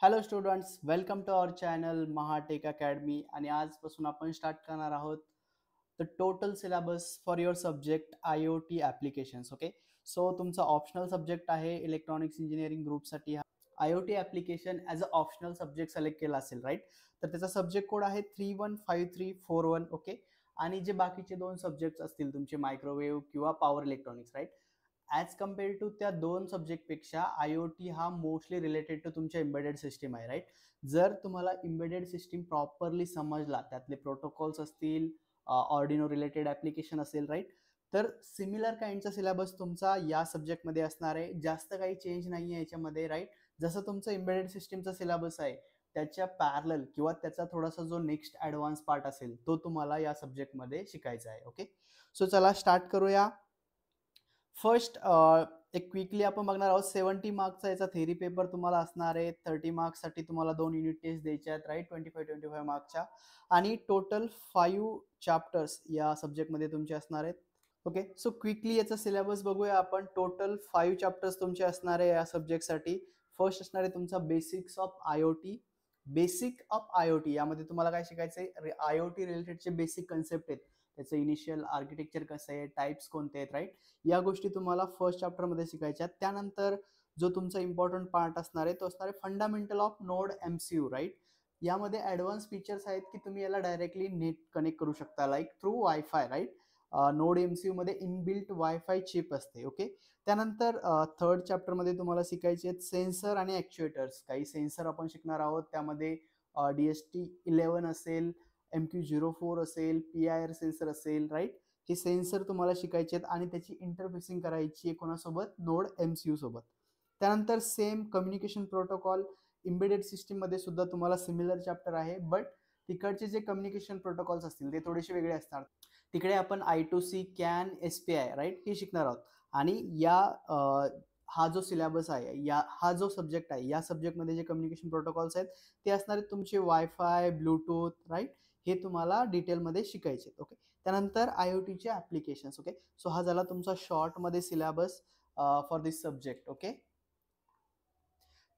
Hello students, welcome to our channel Mahatech Academy. आणि आजपासून आपण स्टार्ट करणार आहोत the total syllabus for your subject I O T applications. Okay, so तुमचा optional subject आहे electronics engineering ग्रुपसाठी हा I O T application as a optional subject select केला असेल, राईट? तर त्याचा सब्जेक्ट कोड आहे 315341. ओके, आणि जे बाकीचे दोन सब्जेक्ट्स असतील तुमचे मायक्रोवेव्ह किंवा power electronics, right? As compared to त्या दोन सब्जेक्टपेक्षा आय ओ टी हा मोस्टली रिलेटेड टू तुमच्या एम्बेडेड सिस्टीम आहे, राईट? जर तुम्हाला एम्बेडेड सिस्टीम प्रॉपरली समजला, त्यातले प्रोटोकॉल्स असतील, ऑर्डिनो रिलेटेड ॲप्लिकेशन असेल, राईट, तर सिमिलर काइंडचा सिलेबस तुमचा या सब्जेक्टमध्ये असणार आहे. जास्त काही चेंज नाही आहे याच्यामध्ये, राईट? जसं तुमचं एम्बेडेड सिस्टीमचा सिलेबस आहे त्याच्या पॅरलल किंवा त्याचा थोडासा जो नेक्स्ट ॲडव्हान्स पार्ट असेल तो तुम्हाला या सब्जेक्टमध्ये शिकायचा आहे. ओके, सो चला स्टार्ट करूया. फर्स्ट एक क्विकली आपण बघणार आहोत. 70 मार्क्सचा याचा थेरी पेपर तुम्हाला असणार आहे. 30 मार्क्ससाठी तुम्हाला 2 युनिट टेस्ट द्यायच्या आहेत, राईट? 25 मार्क्सच्या. आणि टोटल 5 चॅप्टर्स या सब्जेक्टमध्ये तुमचे असणार आहेत. ओके, सो क्विकली याचा सिलेबस बघूया आपण. टोटल 5 चॅप्टर्स तुमचे असणार आहे या सब्जेक्टसाठी. फर्स्ट असणार आहे तुमचा basics of I O T. Basic of I O T यामध्ये तुम्हाला काय शिकायचं आहे? आय ओ टी रिलेटेडचे बेसिक कन्सेप्ट आहेत. त्याचं इनिशियल आर्किटेक्चर कसं आहे, टाइप्स कोणते आहेत, राईट? या गोष्टी तुम्हाला फर्स्ट चॅप्टरमध्ये शिकायच्या. त्यानंतर जो तुमचा इम्पॉर्टंट पार्ट असणार आहे तो असणार आहे fundamental of node MCU, right? यामध्ये ॲडव्हान्स फीचर्स आहेत की तुम्ही याला डायरेक्टली नेट कनेक्ट करू शकता, like through wifi, right? Node MCU मध्ये इनबिल्ट वायफाय चिप असते. ओके, त्यानंतर थर्ड चॅप्टरमध्ये तुम्हाला शिकायचे आहेत सेन्सर आणि ॲक्च्युएटर्स. काही सेन्सर आपण शिकणार आहोत, त्यामध्ये DST11 असेल, MQ04 असेल, PIR सेन्सर असेल, राईट? हे सेन्सर तुम्हाला शिकायचे आहेत आणि त्याची इंटरफेसिंग करायची आहे कोणासोबत? नोड MCU सोबत. त्यानंतर same communication protocol embedded system मध्ये सुद्धा तुम्हाला सिमिलर चॅप्टर आहे, बट तिकडचे जे कम्युनिकेशन प्रोटोकॉल्स असतील ते थोडेसे वेगळे असतात. तिकडे आपण I2C, CAN, SPI, राईट, हे शिकणार आहोत. आणि हा जो सिलेबस आहे, हा जो सब्जेक्ट आहे, या सब्जेक्टमध्ये जे कम्युनिकेशन प्रोटोकॉल्स आहेत ते असणार आहेत तुमचे वायफाय, ब्लूटूथ, राईट? हे तुम्हाला डिटेलमध्ये शिकायचे. ओके, त्यानंतर आय ओ टीचे ॲप्लिकेशन्स. ओके, सो हा झाला तुमचा शॉर्टमध्ये syllabus for this subject. Okay,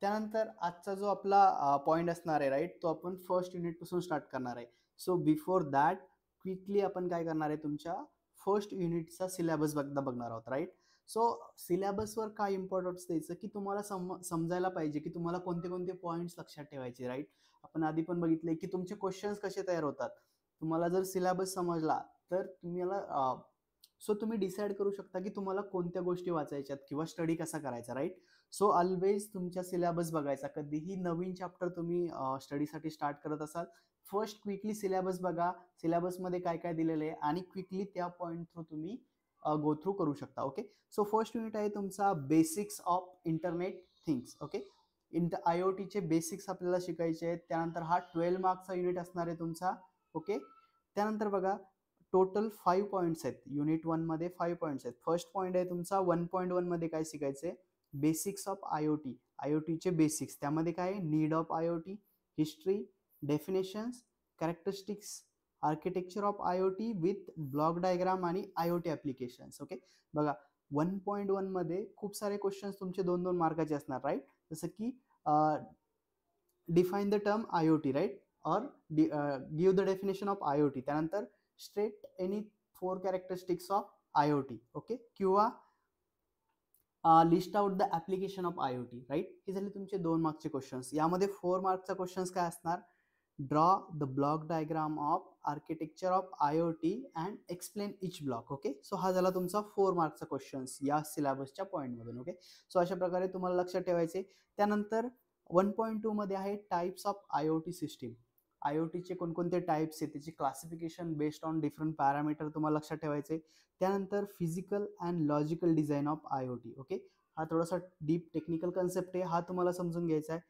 त्यानंतर आजचा जो आपला पॉईंट असणार आहे, राईट, तो आपण फर्स्ट युनिटपासून स्टार्ट करणार आहे. सो बिफोर दॅट क्विकली आपण काय करणार आहे, तुमच्या फर्स्ट युनिटचा सिलेबस बघणार आहोत, राईट? सो सिलेबसवर काय इम्पॉर्टन्स द्यायचं की तुम्हाला समजायला पाहिजे की तुम्हाला कोणते कोणते पॉईंट्स लक्षात ठेवायचे, राईट? आपण आधी पण बघितले की तुमचे क्वेश्चन्स कसे तयार होतात. तुम्हाला जर सिलेबस समजला तर तुम्हाला सो तुम्ही डिसाईड करू शकता की तुम्हाला कोणत्या गोष्टी वाचायच्यात किंवा स्टडी कसा करायचा, राईट? सो ऑलवेज तुमच्या सिलेबस बघायचा. कधीही नवीन चॅप्टर तुम्ही स्टडीसाठी स्टार्ट करत असाल, फर्स्ट क्विकली सिलेबस बघा. सिलेबसमध्ये काय काय दिलेलं आहे आणि क्विकली त्या पॉईंट थ्रू तुम्ही गो थ्रू करू शकता. ओके, सो फर्स्ट युनिट आहे तुमचा basics of internet things. Okay, I O टीचे बेसिक्स आपल्याला शिकायचे आहेत. त्यानंतर हा 12 मार्क्सचा युनिट असणार आहे तुमचा. ओके, त्यानंतर बघा टोटल 5 पॉईंट्स आहेत. युनिट 1 मध्ये 5 पॉईंट्स आहेत. फर्स्ट पॉईंट आहे तुमचा 1.1 मध्ये काय शिकायचंय? Basics of I O T. I O टीचे बेसिक्स, त्यामध्ये काय आहे? Need of I O T, history, definitions, characteristics, architecture of I O T with block diagram आणि I O T applications. Okay, बघा 1.1 मध्ये खूप सारे क्वेश्चन्स तुमचे 2-2 मार्काचे असणार, राईट? जसं की define the term I O T, right? और give the definition of I O T. त्यानंतर state any 4 characteristics of I O T. Okay, किंवा list out the application of I O T, right? हे झाले तुमचे 2 मार्क्सचे questions. यामध्ये 4 मार्क्सचा questions काय असणार? Draw the block diagram of architecture of I O T and explain each block. Okay, so हा झाला तुमचा 4 मार्क्सचा क्वेश्चन्स या सिलेबसच्या पॉईंटमधून. ओके, सो अशा प्रकारे तुम्हाला लक्षात ठेवायचे. त्यानंतर 1.2 मध्ये आहे types of I O T system. I O टीचे कोणकोणते टाइप्स आहेत, त्याची classification based on different parameter तुम्हाला लक्षात ठेवायचे. त्यानंतर physical and logical design of I O T. Okay, हा थोडासा डीप टेक्निकल कन्सेप्ट आहे, हा तुम्हाला समजून घ्यायचा आहे.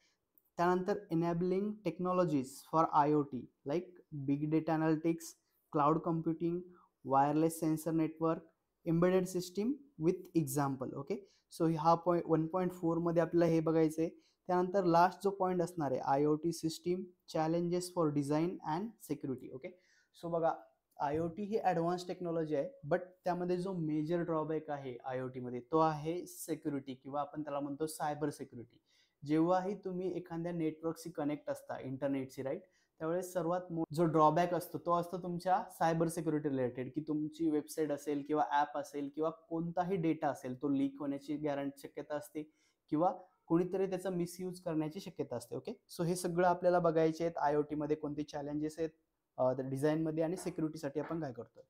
त्यानंतर enabling technologies for I O T like big data analytics, cloud computing, wireless sensor network, embedded system with example. Okay, so हा पॉईंट 1.4 मध्ये आपल्याला हे बघायचं आहे. त्यानंतर लास्ट जो पॉईंट असणार आहे I O T system challenges for design and security. Okay, so बघा आय ओ टी ही ॲडव्हान्स टेक्नॉलॉजी आहे, बट त्यामध्ये जो मेजर ड्रॉबॅक आहे आय ओ टीमध्ये तो आहे सिक्युरिटी, किंवा आपण त्याला म्हणतो सायबर सिक्युरिटी. जेव्हाही तुम्ही एखाद्या नेटवर्कशी कनेक्ट असता इंटरनेटशी, राईट, त्यावेळेस सर्वात जो ड्रॉबॅक असतो तो असतो तुमच्या सायबर सिक्युरिटी रिलेटेड, की तुमची वेबसाईट असेल किंवा ॲप असेल किंवा कोणताही डेटा असेल तो लीक होण्याची शक्यता असते किंवा कोणीतरी त्याचा मिसयूज करण्याची शक्यता असते. ओके, सो हे सगळं आपल्याला बघायचे आहेत. IoT मध्ये कोणते चॅलेंजेस आहेत डिझाईनमध्ये आणि सिक्युरिटीसाठी आपण काय करतोय.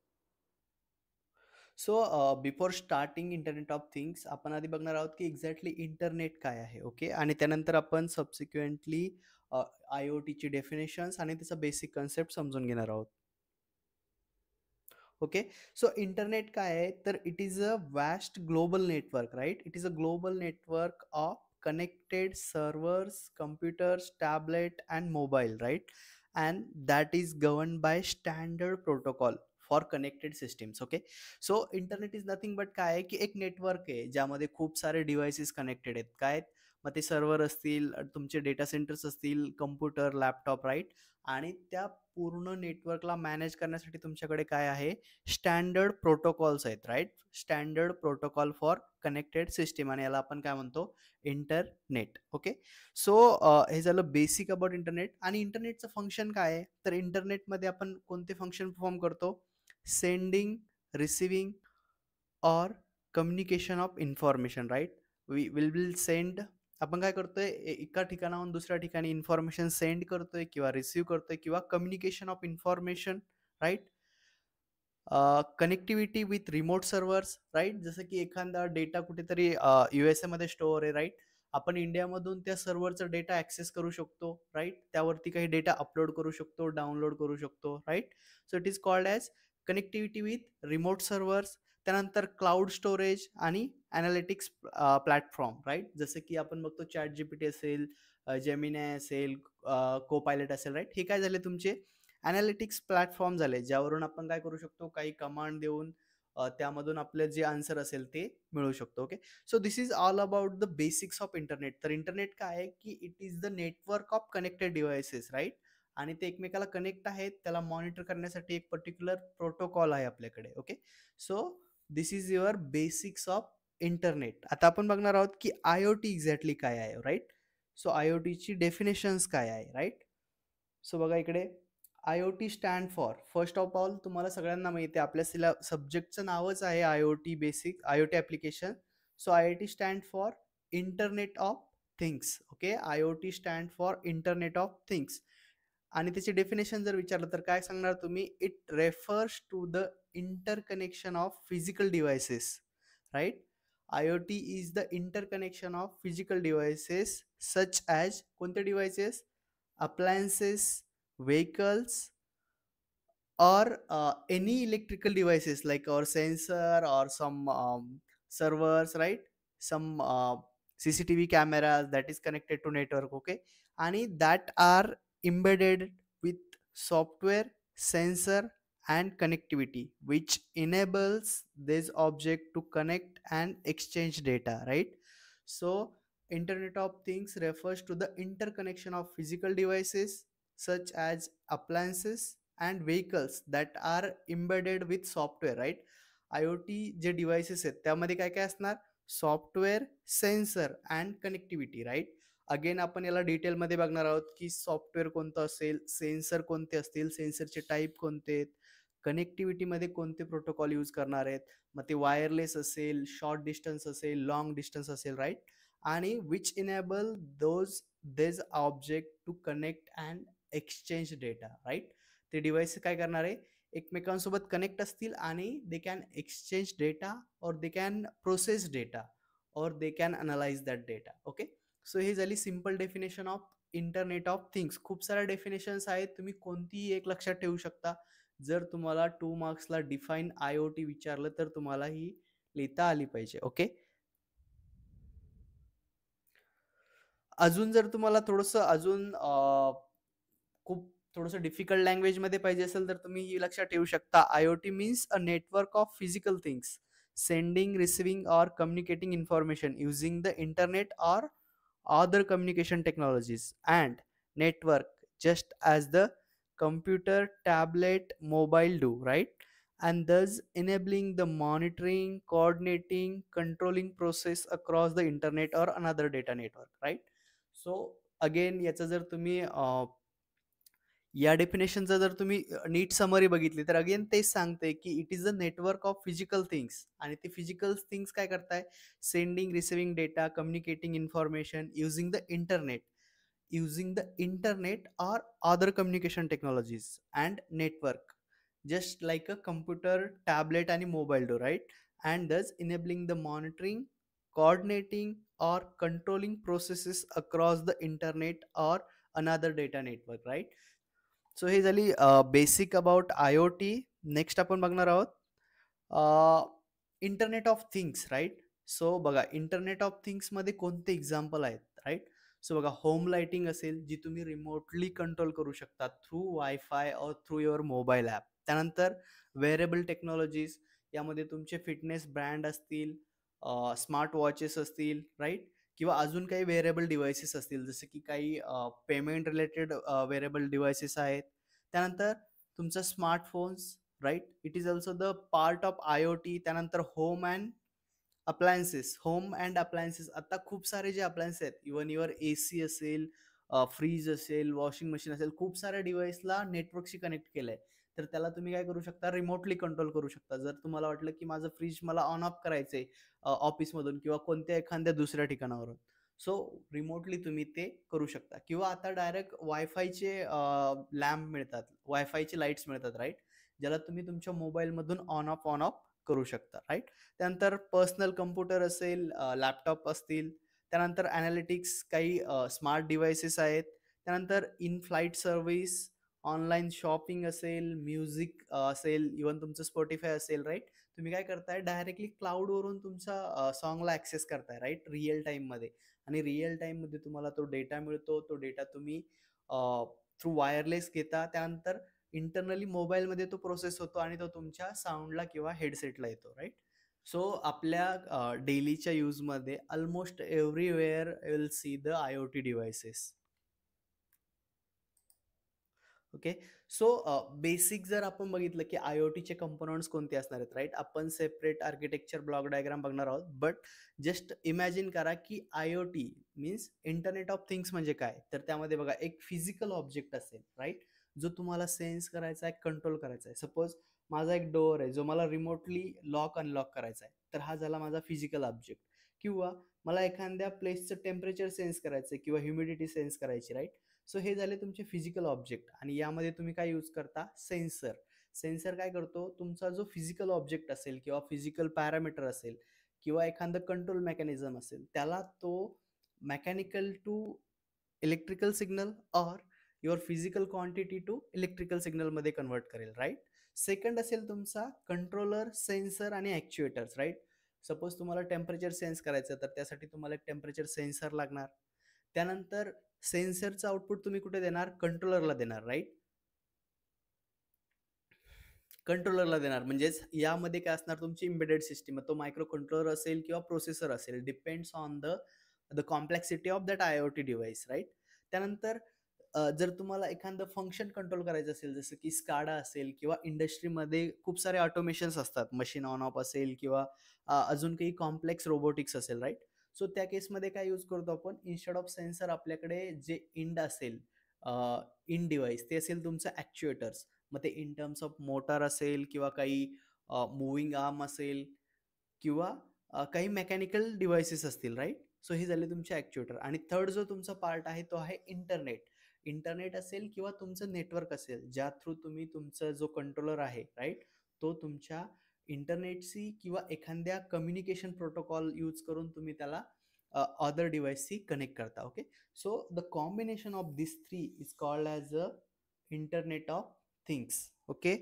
So before starting internet of things आपण आधी बघणार आहोत की एक्झॅक्टली इंटरनेट काय आहे. ओके, आणि त्यानंतर आपण सबसिक्वेंटली IoTची डेफिनेशन्स आणि त्याचा बेसिक कन्सेप्ट समजून घेणार आहोत. ओके, सो इंटरनेट काय आहे तर it is a vast global network, right. It is a global network of connected servers, computers, tablet and mobile, right, and that is governed by standard protocol for connected systems. Okay, so internet is nothing but काय आहे की एक network आहे ज्यामध्ये खूप सारे devices connected आहेत. काय, मग ते सर्व्हर असतील, तुमचे डेटा सेंटर्स असतील, कम्प्युटर, लॅपटॉप, राईट, आणि त्या पूर्ण नेटवर्कला मॅनेज करण्यासाठी तुमच्याकडे काय आहे, स्टँडर्ड प्रोटोकॉल्स आहेत, right. Standard protocol for connected system, आणि याला आपण काय म्हणतो, इंटरनेट. ओके, सो हे झालं बेसिक अबाउट इंटरनेट. आणि इंटरनेटचं फंक्शन काय आहे तर इंटरनेटमध्ये आपण कोणते फंक्शन परफॉर्म करतो, सेंडिंग, रिसिविंग और communication of information, right. We will send, आपण काय करतोय, एका ठिकाणाहून दुसऱ्या ठिकाणी इन्फॉर्मेशन सेंड करतोय किंवा रिसिव्ह करतोय किंवा communication of information, right. Connectivity with remote servers, right. जसं की एखादा डेटा कुठेतरी USA मध्ये स्टोअर आहे, राईट, आपण इंडियामधून त्या सर्व्हरचा डेटा ऍक्सेस करू शकतो, राईट. त्यावरती काही डेटा अपलोड करू शकतो, डाउनलोड करू शकतो, right. So it is called as connectivity with remote servers. त्यानंतर क्लाउड स्टोरेज आणि अनालिटिक्स प्लॅटफॉर्म, राईट. जसं की आपण बघतो ChatGPT असेल, जेमिनाय असेल, को पायलट असेल, राईट. हे काय झाले, तुमचे अनालिटिक्स प्लॅटफॉर्म झाले ज्यावरून आपण काय करू शकतो, काही कमांड देऊन त्यामधून आपलं जे आन्सर असेल ते मिळू शकतो. Okay, so this is all about the basics of internet. तर इंटरनेट काय आहे की it is the network of connected devices, right, आणि ते एकमेकाला कनेक्ट आहेत, त्याला मॉनिटर करण्यासाठी एक पर्टिक्युलर प्रोटोकॉल आहे आपल्याकडे. Okay, so this is your basics of internet. आता आपण बघणार आहोत की IoT एक्झॅक्टली काय आहे, राईट. सो IoTची डेफिनेशन्स काय आहे, राईट. सो बघा इकडे, IoT stand for, first of all तुम्हाला सगळ्यांना माहिती आहे, आपल्या सब्जेक्टचं नावच आहे IoT basic, IoT application. So IoT stand for internet of things. Okay, IoT stand for internet of things. आणि त्याची डेफिनेशन जर विचारलं तर काय सांगणार तुम्ही, it refers to the interconnection of physical devices, right. IoT is the interconnection of physical devices such as, कोणते devices, appliances, vehicles, or any electrical devices like our sensor or some servers, right, some CCTV cameras that is connected to network. Okay, and that are embedded with software, sensor and connectivity which enables this object to connect and exchange data, right. So internet of things refers to the interconnection of physical devices such as appliances and vehicles that are embedded with software, right. IoT जे devices आहेत त्यामध्ये काय काय असणार, software, sensor and connectivity, right. Again आपण याला डिटेलमध्ये बघणार आहोत की सॉफ्टवेअर कोणतं असेल, सेन्सर कोणते असतील, सेन्सरचे टाईप कोणते आहेत, कनेक्टिव्हिटीमध्ये कोणते प्रोटोकॉल यूज करणार आहेत, मग ते वायरलेस असेल, शॉर्ट डिस्टन्स असेल, लॉंग डिस्टन्स असेल, राईट. आणि which enable these object to connect and exchange data, right. ते डिव्हाइस काय करणार आहे, एकमेकांसोबत कनेक्ट असतील आणि दे कॅन एक्सचेंज डेटा और दे कॅन प्रोसेस डेटा और they can analyse that data. Okay, so ही झाली simple definition of internet of things. खूप साऱ्या डेफिनेशन्स आहेत, तुम्ही कोणतीही एक लक्षात ठेवू शकता. जर तुम्हाला 2 मार्क्सला डिफाईन IoT विचारलं तर तुम्हाला ही लिहिता आली पाहिजे. ओके, अजून जर तुम्हाला थोडंसं अजून खूप थोडंसं डिफिकल्ट लँग्वेजमध्ये पाहिजे असेल तर तुम्ही ही लक्षात ठेवू शकता, IoT means a network of physical things sending, receiving और communicating information using the internet और other communication technologies and network just as the computer, tablet, mobile do, right, and thus enabling the monitoring, coordinating, controlling process across the internet or another data network, right. So again याचं जर तुम्ही या डेफिनेशनचा जर तुम्ही नीट summary बघितली तर again तेच सांगते की it is a network of physical things. आणि ते फिजिकल थिंग्स काय करताय? Sending receiving data, communicating information using the internet or other communication technologies and network, just like a computer, tablet and mobile do, right? And thus enabling the monitoring, coordinating or controlling processes across the internet or another data network, right? So हे झाली basic about I O T. Next आपण बघणार आहोत internet of things, right? So बघा, internet of थिंग्समध्ये कोणते example आहेत, right? So बघा, होम लाइटिंग असेल जी तुम्ही रिमोटली कंट्रोल करू शकता थ्रू वायफाय और थ्रू युअर मोबाईल ॲप. त्यानंतर वेअरेबल टेक्नॉलॉजीज, यामध्ये तुमचे फिटनेस ब्रँड असतील, स्मार्ट वॉचेस असतील, राईट? किंवा अजून काही वेअरेबल डिव्हाइसेस असतील, जसे की काही पेमेंट रिलेटेड वेअरेबल डिव्हाइसेस आहेत. त्यानंतर तुमचा smartphones, right? It is also the part of I O T. त्यानंतर होम अँड अप्लायन्सेस. आता खूप सारे जे अप्लायन्स आहेत, इवन युअर ए सी असेल, फ्रीज असेल, वॉशिंग मशीन असेल, खूप साऱ्या डिव्हाइसला नेटवर्कशी कनेक्ट केलंय. तर त्याला तुम्ही काय करू शकता? रिमोटली कंट्रोल करू शकता. जर तुम्हाला वाटलं की माझं फ्रीज मला ऑन ऑफ करायचंय ऑफिसमधून किंवा कोणत्या एखाद्या दुसऱ्या ठिकाणावरून, सो रिमोटली तुम्ही ते करू शकता. किंवा आता डायरेक्ट वायफायचे लॅम्प मिळतात, वायफायचे लाईट्स मिळतात, राईट? ज्याला तुम्ही तुमच्या मोबाईलमधून ऑन ऑफ करू शकता, राईट? त्यानंतर पर्सनल कम्प्युटर असेल, लॅपटॉप असतील. त्यानंतर अनालिटिक्स, काही स्मार्ट डिव्हाइसेस आहेत. त्यानंतर in flight service, online shopping असेल, म्युझिक असेल, इवन तुमचं स्पॉटिफाय असेल, राईट? तुम्ही काय करताय? डायरेक्टली क्लाउडवरून तुमचा सॉन्गला ॲक्सेस करताय, राईट? रिअल टाईममध्ये. आणि रिअल टाईममध्ये तुम्हाला तो डेटा मिळतो. तो डेटा तुम्ही थ्रू वायरलेस घेता. त्यानंतर इंटरनली मोबाईलमध्ये तो प्रोसेस होतो आणि तो तुमच्या साऊंडला किंवा हेडसेटला येतो, राईट? सो आपल्या डेलीच्या यूजमध्ये almost everywhere will see the I O T devices. Okay. So basic जर आपण बघितलं की आय ओ टीचे कंपोनंट्स कोणते असणार आहेत, राईट? आपण सेपरेट आर्किटेक्चर ब्लॉक डायग्राम बघणार आहोत. बट जस्ट इमॅजिन करा की I O T means internet of things म्हणजे काय? तर त्यामध्ये बघा, एक फिजिकल ऑब्जेक्ट असेल, राईट? जो तुम्हाला सेन्स करायचा आहे, कंट्रोल करायचा आहे. सपोज माझा एक डोअर आहे जो मला रिमोटली लॉक अनलॉक करायचा आहे, तर हा झाला माझा फिजिकल ऑब्जेक्ट. किंवा मला एखाद्या प्लेसचं टेम्परेचर सेन्स करायचं आहे किंवा ह्युमिडिटी सेन्स करायची, राईट? सो हे झाले तुमचे फिजिकल ऑब्जेक्ट. आणि यामध्ये तुम्ही काय यूज करता? सेन्सर. सेन्सर काय करतो? तुमचा जो फिजिकल ऑब्जेक्ट असेल किंवा फिजिकल पॅरामीटर असेल किंवा एखादं कंट्रोल मेकॅनिझम असेल, त्याला तो mechanical to electrical signal or your physical quantity to electrical सिग्नलमध्ये कन्वर्ट करेल, राईट? सेकंड असेल तुमचा कंट्रोलर, सेन्सर आणि ॲक्च्युएटर्स, राईट? सपोज तुम्हाला टेम्परेचर सेन्स करायचं, तर त्यासाठी तुम्हाला एक टेम्परेचर सेन्सर लागणार. त्यानंतर सेन्सरचं आउटपुट तुम्ही कुठे देणार? कंट्रोलरला देणार, राईट? कंट्रोलरला देणार. म्हणजेच यामध्ये काय असणार? तुमची एम्बेडेड सिस्टम. तो मायक्रो कंट्रोलर असेल किंवा प्रोसेसर असेल, depends on the the complexity of that I O T device, right? त्यानंतर जर तुम्हाला एखादं फंक्शन कंट्रोल करायचं असेल, जसं की स्काडा असेल किंवा इंडस्ट्रीमध्ये खूप सारे ऑटोमेशन्स असतात, मशीन ऑन ऑफ असेल किंवा अजून काही कॉम्प्लेक्स रोबोटिक्स असेल, राईट? सो त्या केसमध्ये काय यूज करतो आपण? इन्स्टेड ऑफ सेन्सर आपल्याकडे जे इंड असेल, इन डिव्हाइस, ते असेल तुमचं ॲक्च्युएटर्स. मग ते इन टर्म्स ऑफ मोटार असेल किंवा काही मूव्हिंग आर्म असेल किंवा काही मेकॅनिकल डिव्हाइसेस असतील, राईट? सो हे झाले तुमचे ॲक्च्युएटर. आणि थर्ड जो तुमचा पार्ट आहे तो आहे इंटरनेट. इंटरनेट असेल किंवा तुमचं नेटवर्क असेल, ज्या थ्रू तुम्ही तुमचा जो कंट्रोलर आहे, राईट, तो तुमच्या इंटरनेटशी किंवा एखाद्या कम्युनिकेशन प्रोटोकॉल यूज करून तुम्ही त्याला अदर डिव्हाइसशी कनेक्ट करता. Okay. So the combination of this three is called as a internet of things. Okay.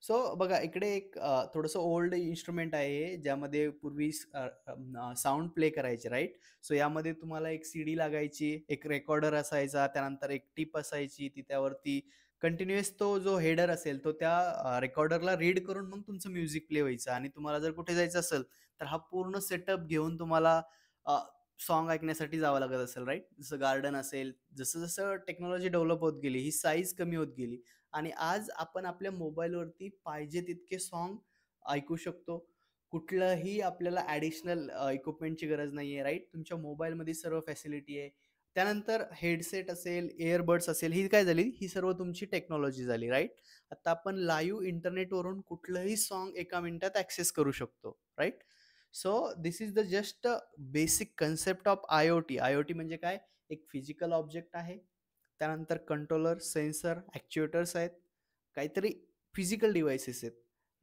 So बघा, इकडे एक थोडंसं ओल्ड इन्स्ट्रुमेंट आहे, ज्यामध्ये पूर्वी साऊंड प्ले करायचे, राईट? सो यामध्ये तुम्हाला एक सीडी लागायची, एक रेकॉर्डर असायचा, त्यानंतर एक टीप असायची, ती त्यावरती कंटिन्युअस तो जो हेडर असेल तो त्या रेकॉर्डरला रीड करून मग तुमचं म्युझिक प्ले व्हायचं. आणि तुम्हाला जर कुठे जायचं असेल तर हा पूर्ण सेटअप घेऊन तुम्हाला सॉन्ग ऐकण्यासाठी जावं लागत असेल, राईट? जसं गार्डन असेल. जसं जसं टेक्नॉलॉजी डेव्हलप होत गेली, ही साईज कमी होत गेली आणि आज आपण आपल्या मोबाईलवरती पाहिजे तितके सॉन्ग ऐकू शकतो. कुठलंही आपल्याला ॲडिशनल इक्विपमेंटची गरज नाहीये, राइट? तुमच्या मोबाईलमध्ये सर्व फॅसिलिटी आहे. त्यानंतर हेडसेट असेल, इयरबड्स असेल, ही काय झाली? ही सर्व तुमची टेक्नॉलॉजी झाली, राइट? आता आपण लाईव्ह इंटरनेटवरून कुठलंही सॉन्ग एका मिनिटात ॲक्सेस करू शकतो, right? So this is the just basic concept of IoT. IoT म्हणजे काय? एक फिजिकल ऑब्जेक्ट आहे. त्यानंतर कंट्रोलर, सेन्सर, ॲक्च्युएटर्स आहेत. काहीतरी फिजिकल डिव्हाइसेस आहेत,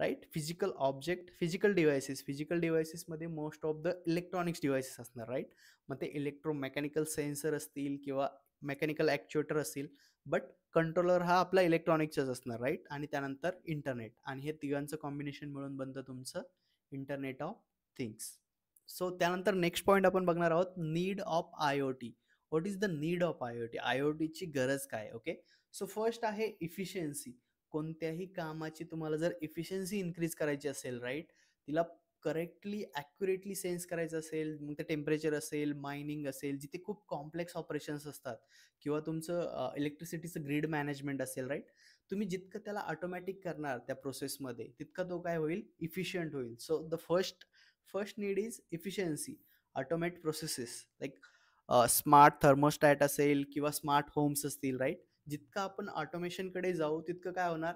right? Physical object, physical devices. Physical डिव्हाइसेसमध्ये most of the electronics devices असणार, राइट? मग ते इलेक्ट्रोमेकॅनिकल सेन्सर असतील किंवा मेकॅनिकल ॲक्च्युएटर असतील, बट कंट्रोलर हा आपला इलेक्ट्रॉनिक्सचाच असणार, राइट? आणि त्यानंतर इंटरनेट, आणि हे तिघांचं कॉम्बिनेशन मिळून बनतं तुमचं इंटरनेट ऑफ थिंग्स. सो त्यानंतर नेक्स्ट पॉईंट आपण बघणार आहोत, need of I O T. What is the need of I O T? आय-ओ-टीची गरज काय? ओके, सो फर्स्ट आहे इफिशियन्सी. कोणत्याही कामाची तुम्हाला जर इफिशियन्सी इन्क्रीज करायची असेल, राईट, तिला करेक्टली ॲक्युरेटली सेन्स करायचं असेल, मग ते टेम्परेचर असेल, मायनिंग असेल, जिथे खूप कॉम्प्लेक्स ऑपरेशन्स असतात, किंवा तुमचं इलेक्ट्रिसिटीचं ग्रीड मॅनेजमेंट असेल, राईट, तुम्ही जितकं त्याला ऑटोमॅटिक करणार त्या प्रोसेसमध्ये, तितका तो काय होईल? इफिशियंट होईल. So the first need is efficiency. Automat processes like smart thermostat असेल किंवा स्मार्ट होम्स असतील, राईट? जितकं आपण ऑटोमेशनकडे जाऊ तितकं काय होणार?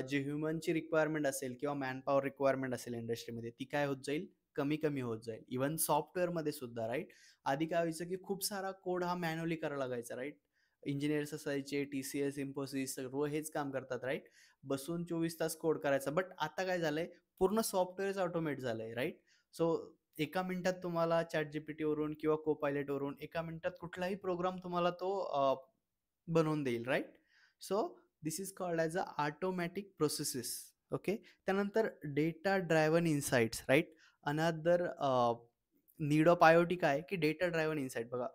जे ह्युमनची रिक्वायरमेंट असेल किंवा मॅनपॉवर रिक्वायरमेंट असेल इंडस्ट्रीमध्ये, ती काय होत जाईल? कमी कमी होत जाईल. इव्हन सॉफ्टवेअरमध्ये सुद्धा, राईट? आधी काय व्हायचं की खूप सारा कोड हा मॅन्युअली करावा लागायचा, राईट? इंजिनियर्स असायचे, TCS, इन्फोसिस सर्व हेच काम करतात, राईट? बसून 24 तास कोड करायचा. बट आता काय झालंय? पूर्ण सॉफ्टवेअरच ऑटोमेट झालंय, राईट? सो एका मिनिटात तुम्हाला ChatGPT वरून किंवा Copilot वरून एका मिनिटात कुठलाही प्रोग्राम तुम्हाला तो बनवून देईल, राईट? So this is called as a automatic processes. Okay, त्यानंतर data driven insights, right? Another need of I O T काय? की डेटा ड्रायव्हन इन्साइट. बघा,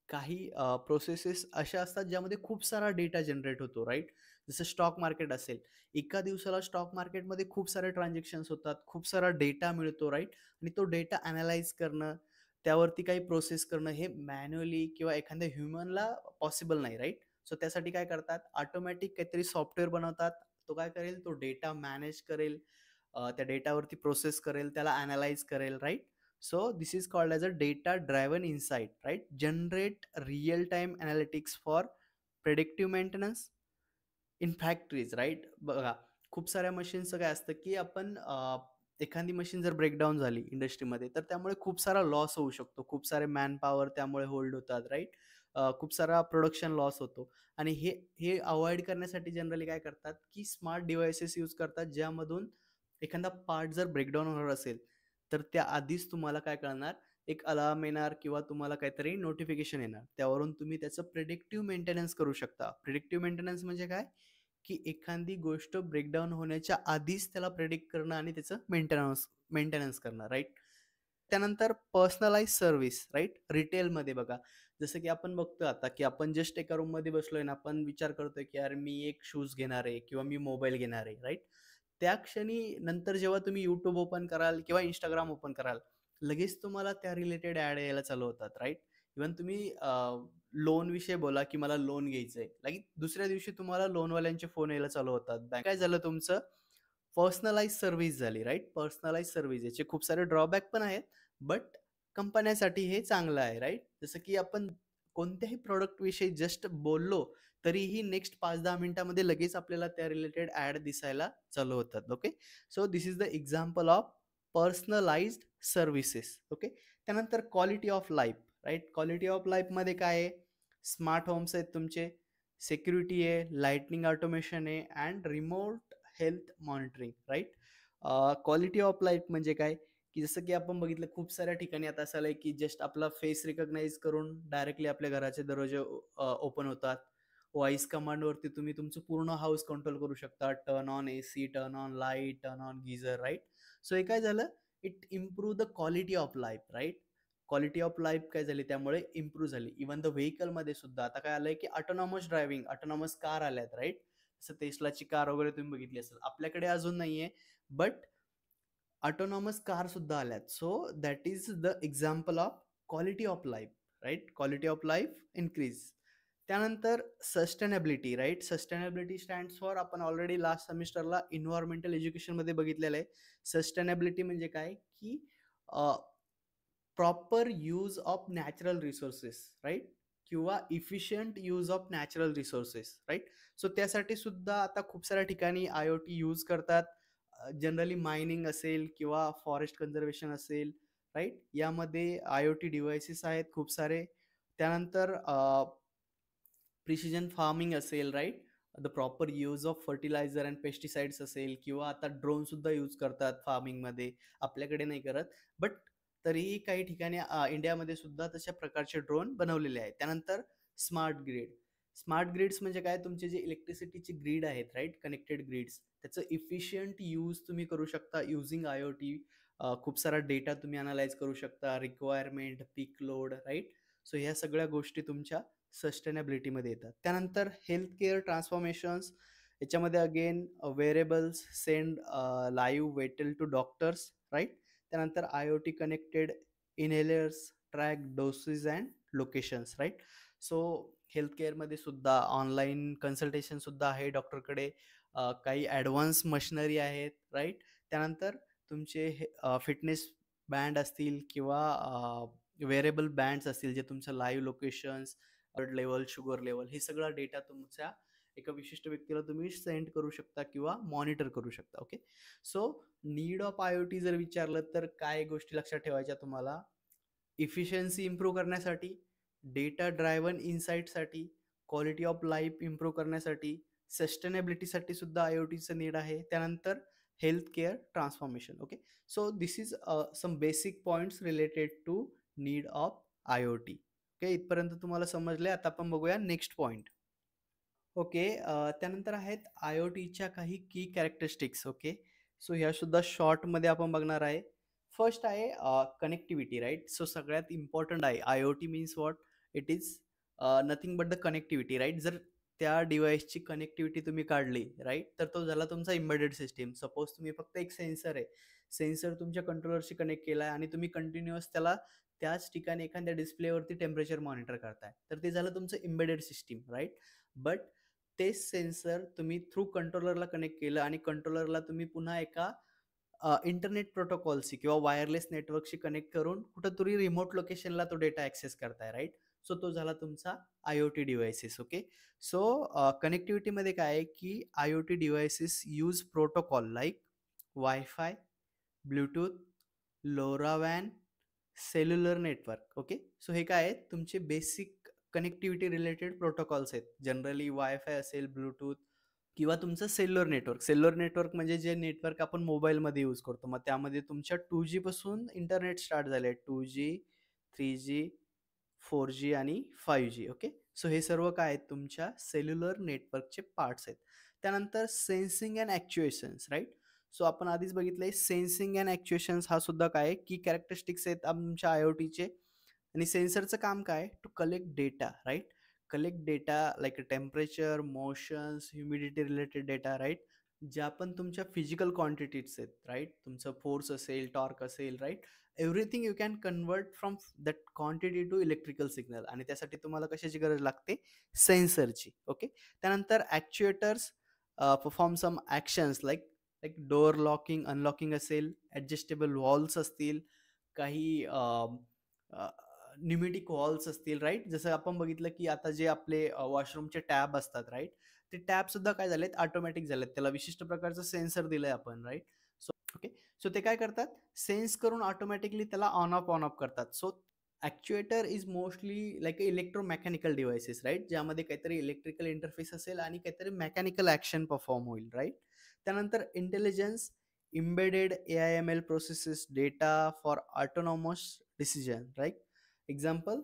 काही प्रोसेसेस अशा असतात ज्यामध्ये खूप सारा डेटा जनरेट होतो, राईट? जसं स्टॉक मार्केट असेल, एका दिवसाला स्टॉक मार्केटमध्ये खूप सारे ट्रान्झॅक्शन्स होतात, खूप सारा डेटा मिळतो, राईट? आणि तो डेटा ॲनालाइज करणं, त्यावरती काही प्रोसेस करणं, हे मॅन्युअली किंवा एखाद्या ह्युमनला पॉसिबल नाही, राईट? सो त्यासाठी काय करतात? ऑटोमॅटिक काहीतरी सॉफ्टवेअर बनवतात. तो काय करेल? तो डेटा मॅनेज करेल, त्या डेटावरती प्रोसेस करेल, त्याला ॲनालाइज करेल, right? So this is called as a data driven insight, right? Generate real time analytics for predictive maintenance in factories, right? बघा, खूप साऱ्या मशीनचं काय असतं की आपण एखादी मशीन जर ब्रेकडाऊन झाली इंडस्ट्रीमध्ये, तर त्यामुळे खूप सारा लॉस होऊ शकतो, खूप सारे मॅन पॉवर त्यामुळे होल्ड होतात, राईट? खूप सारा प्रोडक्शन लॉस होतो. आणि हे हे अवॉइड करण्यासाठी जनरली काय करतात की स्मार्ट डिव्हाइसेस यूज करतात, ज्यामधून एखादा पार्ट जर ब्रेकडाऊन होणार असेल, तर त्या आधीच तुम्हाला काय कळणार? एक अलार्म येणार किंवा तुम्हाला काहीतरी नोटिफिकेशन येणार, त्यावरून तुम्ही त्याचं प्रिडिक्टिव्ह मेंटेनन्स करू शकता. प्रिडिक्टिव्ह मेंटेनन्स म्हणजे काय? की एखादी गोष्ट ब्रेकडाऊन होण्याच्या आधीच त्याला प्रेडिक्ट करणं आणि त्याचं मेंटेनन्स मेंटेनन्स करणं, राईट? त्यानंतर पर्सनलाइज सर्व्हिस, राईट? रिटेलमध्ये बघा, जसं की आपण बघतो आता की आपण जस्ट एका रूममध्ये बसलोय ना, आपण विचार करतोय की यार मी एक शूज घेणार आहे किंवा मी मोबाईल घेणार आहे, राईट? त्या क्षणी नंतर जेव्हा तुम्ही YouTube ओपन कराल किंवा Instagram ओपन कराल, लगेच तुम्हाला त्या रिलेटेड ॲड यायला चालू होतात, राईट? इव्हन तुम्ही लोन विषयी बोला की मला लोन घ्यायचंय, लाईक दुसऱ्या दिवशी तुम्हाला लोनवाल्यांचे फोन यायला चालू होतात. काय झालं तुमचं? पर्सनलाइज सर्व्हिस झाली, राईट? पर्सनलाइज सर्व्हिस, याचे खूप सारे ड्रॉबॅक पण आहेत, बट कंपन्यासाठी हे चांगलं आहे, राईट? जसं की आपण कोणत्याही प्रॉडक्ट विषयी जस्ट बोललो, तरीही नेक्स्ट 5-10 मिनिटामध्ये लगेच आपल्याला त्या रिलेटेड ॲड दिसायला चालू होतात. Okay, so this is the example of personalised services. Okay, त्यानंतर quality of life, right? Quality of लाईफमध्ये काय आहे? स्मार्ट होम्स आहेत तुमचे, सिक्युरिटी आहे, लाइटनिंग ऑटोमेशन आहे, and remote health monitoring, right? Quality of life म्हणजे काय? की जसं की आपण बघितलं खूप साऱ्या ठिकाणी आता असं आलंय की जस्ट आपला फेस रिकॉग्नाइज करून डायरेक्टली आपल्या घराचे दरवाजे ओपन होतात. व्हॉइस कमांडवरती तुम्ही तुमचं पूर्ण हाऊस कंट्रोल करू शकता. Turn on AC, turn on light, turn on geyser, right? So हे काय झालं? It improve the quality of life, right? Quality of life काय झाली? त्यामुळे इम्प्रूव्ह झाली. इव्हन द व्हेकलमध्ये सुद्धा आता काय आलंय की ऑटोनॉमस ड्रायव्हिंग, ऑटोनॉमस कार आल्यात, राईट? जसं टेस्लाची कार वगैरे तुम्ही बघितली असेल. आपल्याकडे अजून नाहीये, बट ऑटोनॉमस कार सुद्धा आल्यात. So that is the example of quality of life, right? Quality of life increase. त्यानंतर sustainability, right? Sustainability stands for, आपण ऑलरेडी लास्ट सेमिस्टरला एन्व्हायरमेंटल एज्युकेशनमध्ये बघितलेलं आहे. सस्टेनेबिलिटी म्हणजे काय, की proper use of natural resources, right? किंवा efficient use of natural resources, right? So त्यासाठी सुद्धा आता खूप साऱ्या ठिकाणी IoT यूज करतात. जनरली मायनिंग असेल किंवा फॉरेस्ट कन्झर्वेशन असेल, राईट? यामध्ये IoT डिव्हाइसेस आहेत खूप सारे. त्यानंतर प्रिसिजन फार्मिंग असेल, right? The proper use of fertiliser and pesticides असेल, किंवा आता ड्रोन सुद्धा यूज करतात फार्मिंगमध्ये. आपल्याकडे नाही करत, बट तरीही काही ठिकाणी इंडियामध्ये सुद्धा तशा प्रकारचे ड्रोन बनवलेले आहेत. त्यानंतर स्मार्ट ग्रिड. स्मार्ट ग्रिड्स म्हणजे काय, तुमचे जे इलेक्ट्रिसिटीचे ग्रीड आहेत, राईट? कनेक्टेड ग्रिड्स, त्याचं इफिशियंट यूज तुम्ही करू शकता युझिंग IoT. खूप सारा डेटा तुम्ही अनालाइज करू शकता, रिक्वायरमेंट, पीक लोड, राईट? सो ह्या सगळ्या गोष्टी तुमच्या सस्टेनेबिलिटीमध्ये येतात. त्यानंतर हेल्थ केअर ट्रान्सफॉर्मेशन्स, याच्यामध्ये again wearables send live vital to doctors, right? त्यानंतर IoT connected inhalers track doses and locations, right? So health केअरमध्ये सुद्धा ऑनलाईन कन्सल्टेशन सुद्धा आहे डॉक्टरकडे. काही ॲडव्हान्स मशिनरी आहेत, राईट? त्यानंतर तुमचे फिटनेस बँड असतील किंवा वेअरेबल बँड्स असतील, जे तुमचं live locations, blood level, sugar level, हे सगळा डेटा तुमच्या एका विशिष्ट व्यक्तीला तुम्ही सेंड करू शकता किंवा मॉनिटर करू शकता. Okay, so need of IoT जर विचारलं तर काय गोष्टी लक्षात ठेवायच्या तुम्हाला? इफिशियन्सी इम्प्रूव्ह करण्यासाठी, डेटा ड्रायव्हन इन्साईटसाठी, क्वालिटी ऑफ लाईफ इम्प्रूव्ह करण्यासाठी, सस्टेनेबिलिटीसाठी सुद्धा IoTचं नीड आहे. त्यानंतर health care transformation. Okay, so this is some basic points related to need of IoT. Okay, इथपर्यंत तुम्हाला समजले. आता आपण बघूया नेक्स्ट पॉइंट. ओके, त्यानंतर आहेत IoTच्या काही की कॅरेक्टरिस्टिक्स. ओके, सो ह्या सुद्धा शॉर्टमध्ये आपण बघणार आहे. फर्स्ट आहे कनेक्टिव्हिटी, राईट? सो सगळ्यात इम्पॉर्टंट आहे. IoT means what? It is nothing but the connectivity, right? जर त्या डिव्हाइसची कनेक्टिव्हिटी तुम्ही काढली, राईट, तर तो झाला तुमचा एम्बेडेड सिस्टीम. सपोज तुम्ही फक्त एक सेन्सर आहे, सेन्सर तुमच्या कंट्रोलरशी कनेक्ट केला आहे आणि तुम्ही कंटिन्युअस त्याला त्याच ठिकाणी एखाद्या डिस्प्लेवरती टेम्परेचर मॉनिटर करताय, तर ते झालं तुमचं एम्बेडेड सिस्टीम, राईट? बट तेच सेन्सर तुम्ही थ्रू कंट्रोलरला कनेक्ट केलं आणि कंट्रोलरला तुम्ही पुन्हा एका इंटरनेट प्रोटोकॉलशी किंवा वायरलेस नेटवर्कशी कनेक्ट करून कुठंतरी रिमोट लोकेशनला तो डेटा ॲक्सेस करताय, राईट? सो तो झाला तुमचा IoT डिव्हाइसेस. ओके, सो कनेक्टिव्हिटीमध्ये काय आहे की IoT devices use protocol like wifi, Bluetooth, LoRaWAN, cellular network. Okay, so हे काय आहेत तुमचे बेसिक कनेक्टिव्हिटी रिलेटेड प्रोटोकॉल्स आहेत. जनरली वायफाय असेल, ब्लूटूथ, किंवा तुमचं सेल्युलर नेटवर्क. सेल्युलर नेटवर्क म्हणजे जे नेटवर्क आपण मोबाईलमध्ये यूज करतो, मग त्यामध्ये तुमच्या 2G पासून इंटरनेट स्टार्ट झाले. 2G, 3G, 4G आणि 5G. ओके, सो हे सर्व काय आहेत तुमच्या सेल्युलर नेटवर्कचे पार्ट्स आहेत. त्यानंतर सेन्सिंग अँड ॲक्च्युएशन्स, राईट? सो आपण आधीच बघितलंय सेन्सिंग अँड ॲक्च्युएशन्स हा सुद्धा काय की कॅरेक्टरिस्टिक्स आहेत आमच्या IoTचे. आणि सेन्सरचं काम काय? To collect data, right? Collect data like temperature, motions, humidity related data, right? ज्या पण तुमच्या फिजिकल क्वांटिटीज आहेत, राईट? तुमचं फोर्स असेल, टॉर्क असेल, right? Everything you can convert from that quantity to electrical signal. आणि त्यासाठी तुम्हाला कशाची गरज लागते? सेन्सरची. ओके, त्यानंतर actuators perform some actions like like door locking, unlocking असेल, ॲडजस्टेबल वॉल्स असतील, काही न्यूमॅटिक वॉल्स असतील, राईट? जसं आपण बघितलं की आता जे आपले वॉशरूमचे टॅब असतात, राईट? ते टॅब सुद्धा काय झालेत? ऑटोमॅटिक झालेत. त्याला विशिष्ट प्रकारचं सेन्सर दिलंय आपण, राईट? सो ओके, सो ते काय करतात? सेन्स करून ऑटोमॅटिकली त्याला ऑन ऑफ करतात. So actuator is mostly like electromechanical devices, right? ज्यामध्ये काहीतरी इलेक्ट्रिकल इंटरफेस असेल आणि काहीतरी मेकॅनिकल ॲक्शन परफॉर्म होईल, राईट? त्यानंतर intelligence, embedded AI/ML processes data for autonomous decision, right? Example,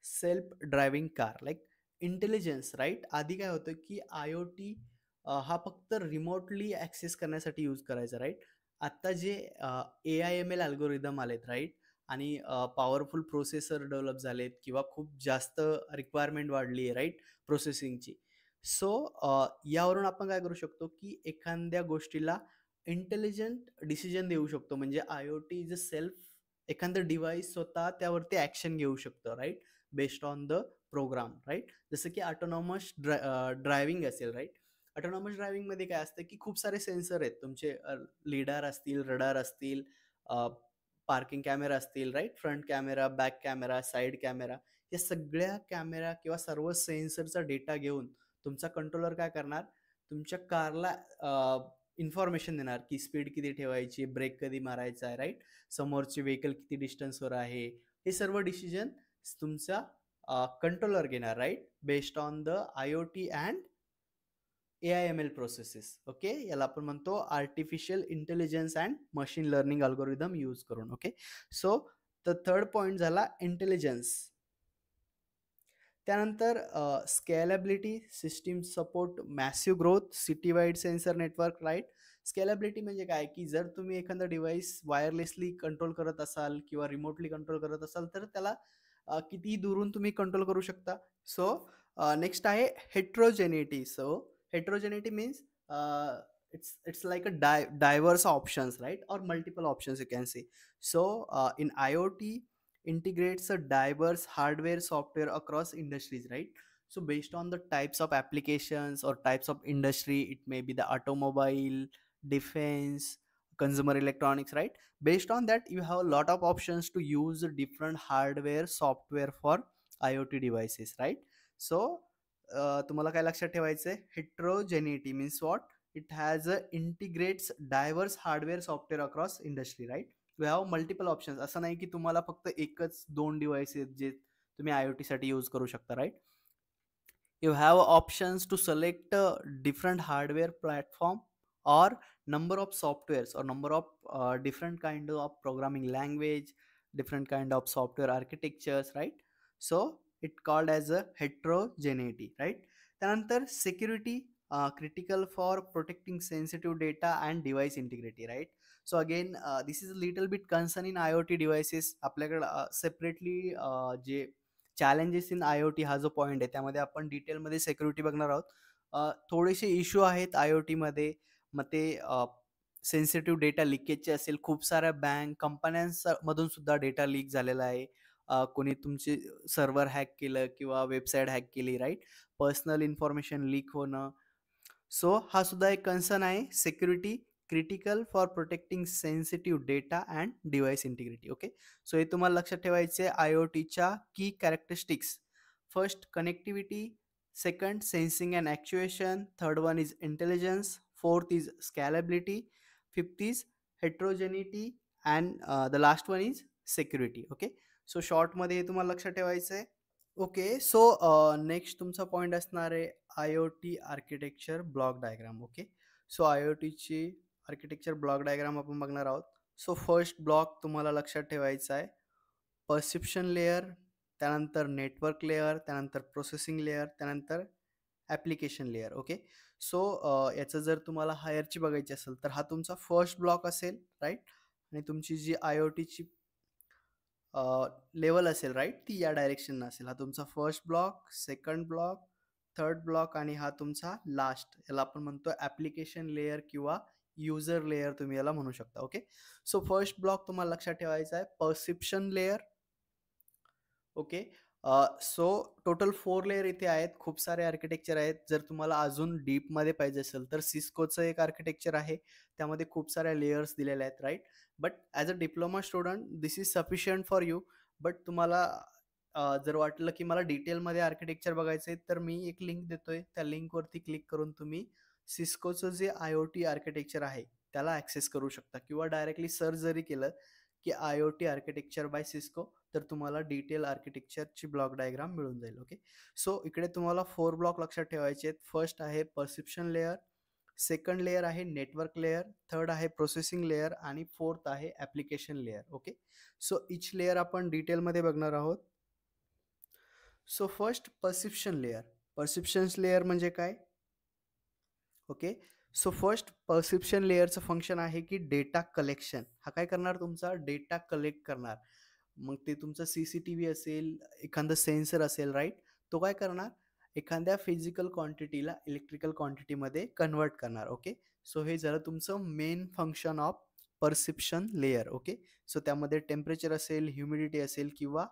self driving car, like intelligence, right? आधी काय होतं की IoT हा फक्त रिमोटली ॲक्सेस करण्यासाठी यूज करायचा, राईट? आत्ता जे AI/ML अल्गोरिदम आलेत, राईट? आणि पॉवरफुल प्रोसेसर डेव्हलप झालेत किंवा खूप जास्त रिक्वायरमेंट वाढली आहे, राईट? प्रोसेसिंगची. सो यावरून आपण काय करू शकतो की एखाद्या गोष्टीला इंटेलिजंट डिसिजन देऊ शकतो. म्हणजे IoT इज अ सेल्फ, एखादं डिव्हाइस स्वतः त्यावरती ॲक्शन घेऊ शकतं, right? Based on the program, right? जसं की ऑटोनॉमस ड्रायव्हिंग असेल, राईट? ऑटोनॉमस ड्रायव्हिंगमध्ये काय असतं की खूप सारे सेन्सर आहेत तुमचे, लिडार असतील, रडार असतील, पार्किंग कॅमेरा असतील, right? Front camera, back camera, side camera, या सगळ्या कॅमेरा किंवा सर्व सेन्सरचा डेटा घेऊन तुमचा कंट्रोलर काय करणार, तुमच्या कारला इन्फॉर्मेशन देणार की स्पीड किती ठेवायची, ब्रेक कधी मारायचा आहे, राईट? समोरचे व्हेकल किती डिस्टन्सवर आहे, हे सर्व डिसिजन तुमचा कंट्रोलर घेणार, right? Based on the IoT and AIML processes. Okay, याला आपण म्हणतो artificial intelligence and machine learning algorithm use करून. Okay, so the third point झाला इंटेलिजन्स. त्यानंतर scalability, system support massive growth, city wide sensor network, right? Scalability म्हणजे काय की जर तुम्ही एखादा डिव्हाइस वायरलेसली कंट्रोल करत असाल किंवा रिमोटली कंट्रोल करत असाल तर त्याला कितीही दुरून तुम्ही कंट्रोल करू शकता. सो नेक्स्ट आहे heterogeneity. So heterogeneity means it's like a diverse options, right? Or multiple options you can say. So in IoT integrates a diverse hardware software across industries, right? So based on the types of applications or types of industry, it may be the automobile, defense, consumer electronics, right? Based on that you have a lot of options to use different hardware software for IoT devices, right? So तुम्हाला काय लक्षात ठेवायचंय, heterogeneity means what, it has a integrates diverse hardware software across industry, right? You have multiple options. असं नाही की तुम्हाला फक्त एकच दोन डिव्हाइसेस जे तुम्ही IoT साठी यूज करू शकता, right? You have options to select different hardware platform or number of softwares or number of different kind of programming language, different kind of software architectures, right? So it called as a heterogeneity, right? त्यानंतर security, critical for protecting sensitive data and device integrity, right? So again this is a little bit concern in IoT devices. आपल्याकडे separately जे challenges in IoT हा जो point आहे त्यामध्ये आपण डिटेलमध्ये security बघणार आहोत. थोडेसे इश्यू आहेत IoT मध्ये. मग ते सेन्सिटिव्ह डेटा लिकेजचे असेल, खूप साऱ्या बँक कंपन्यांमधून सुद्धा डेटा लीक झालेला आहे. कोणी तुमचे सर्व्हर हॅक केलं किंवा वेबसाईट हॅक केली, राईट? पर्सनल इन्फॉर्मेशन लीक होणं. सो हा सुद्धा एक कन्सर्न आहे. Security critical for protecting sensitive data and device integrity. Okay, so हे तुम्हाला लक्षात ठेवायचे IoTच्या key characteristics. First connectivity, second sensing and actuation, third one is intelligence, fourth is scalability, fifth is heterogeneity and the last one is security. Okay, so शॉर्टमध्ये हे तुम्हाला लक्षात ठेवायचं आहे. ओके, सो नेक्स्ट तुमचा पॉईंट असणार आहे IoT architecture block diagram. Okay, so IoTची आर्किटेक्चर ब्लॉक डायग्राम आपण बघणार आहोत. सो फर्स्ट ब्लॉक तुम्हाला लक्षात ठेवायचा आहे परसेप्शन लेअर, त्यानंतर नेटवर्क लेअर, त्यानंतर प्रोसेसिंग लेअर, त्यानंतर ॲप्लिकेशन लेअर. ओके, सो याचं जर तुम्हाला हायरची बघायची असेल तर हा तुमचा फर्स्ट ब्लॉक असेल, राईट? आणि तुमची जी IoTची लेवल असेल, राईट, ती या डायरेक्शन असेल. हा तुमचा first block, second block, third block आणि हा तुमचा लास्ट, याला आपण म्हणतो ॲप्लिकेशन लेअर किंवा युजर लेअर तुम्ही याला म्हणू शकता. ओके, सो फर्स्ट ब्लॉक तुम्हाला लक्षात ठेवायचा आहे perception layer. Okay, so total 4 layer इथे आहेत. खूप सारे आर्किटेक्चर आहेत. जर तुम्हाला अजून डीपमध्ये पाहिजे असेल तर सिस्कोचं एक आर्किटेक्चर आहे, त्यामध्ये खूप साऱ्या लेयर्स दिलेल्या आहेत, right? But as a diploma student this is sufficient for you. But तुम्हाला जर वाटलं की मला डिटेलमध्ये आर्किटेक्चर बघायचं आहे तर मी एक लिंक देतोय, त्या लिंकवरती क्लिक करून तुम्ही सिस्कोचं जे IoT आर्किटेक्चर आहे त्याला ॲक्सेस करू शकता किंवा डायरेक्टली सर्च जरी केलं की IoT आर्किटेक्चर बाय सिस्को तर तुम्हाला डिटेल आर्किटेक्चरची ब्लॉक डायग्राम मिळून जाईल. ओके, सो इकडे तुम्हाला 4 ब्लॉक लक्षात ठेवायचे आहेत. फर्स्ट आहे परसेप्शन लेअर, सेकंड लेअर आहे नेटवर्क लेअर, थर्ड आहे प्रोसेसिंग लेअर आणि फोर्थ आहे application layer. Okay, so each layer आपण डिटेलमध्ये बघणार आहोत. So first perception layer. Perception layer म्हणजे काय? ओके, सो फर्स्ट परसेप्शन लेअरचं फंक्शन आहे की डेटा कलेक्शन. हा काय करणार? तुमचा डेटा कलेक्ट करणार. मग ते तुमचं CCTV असेल, एखादं सेन्सर असेल, राईट? तो काय करणार? एखाद्या फिजिकल क्वांटिटीला इलेक्ट्रिकल क्वांटिटीमध्ये कन्वर्ट करणार. ओके, सो हे झालं तुमचं main function of perception layer. Okay, so त्यामध्ये टेम्परेचर असेल, ह्युमिडिटी असेल किंवा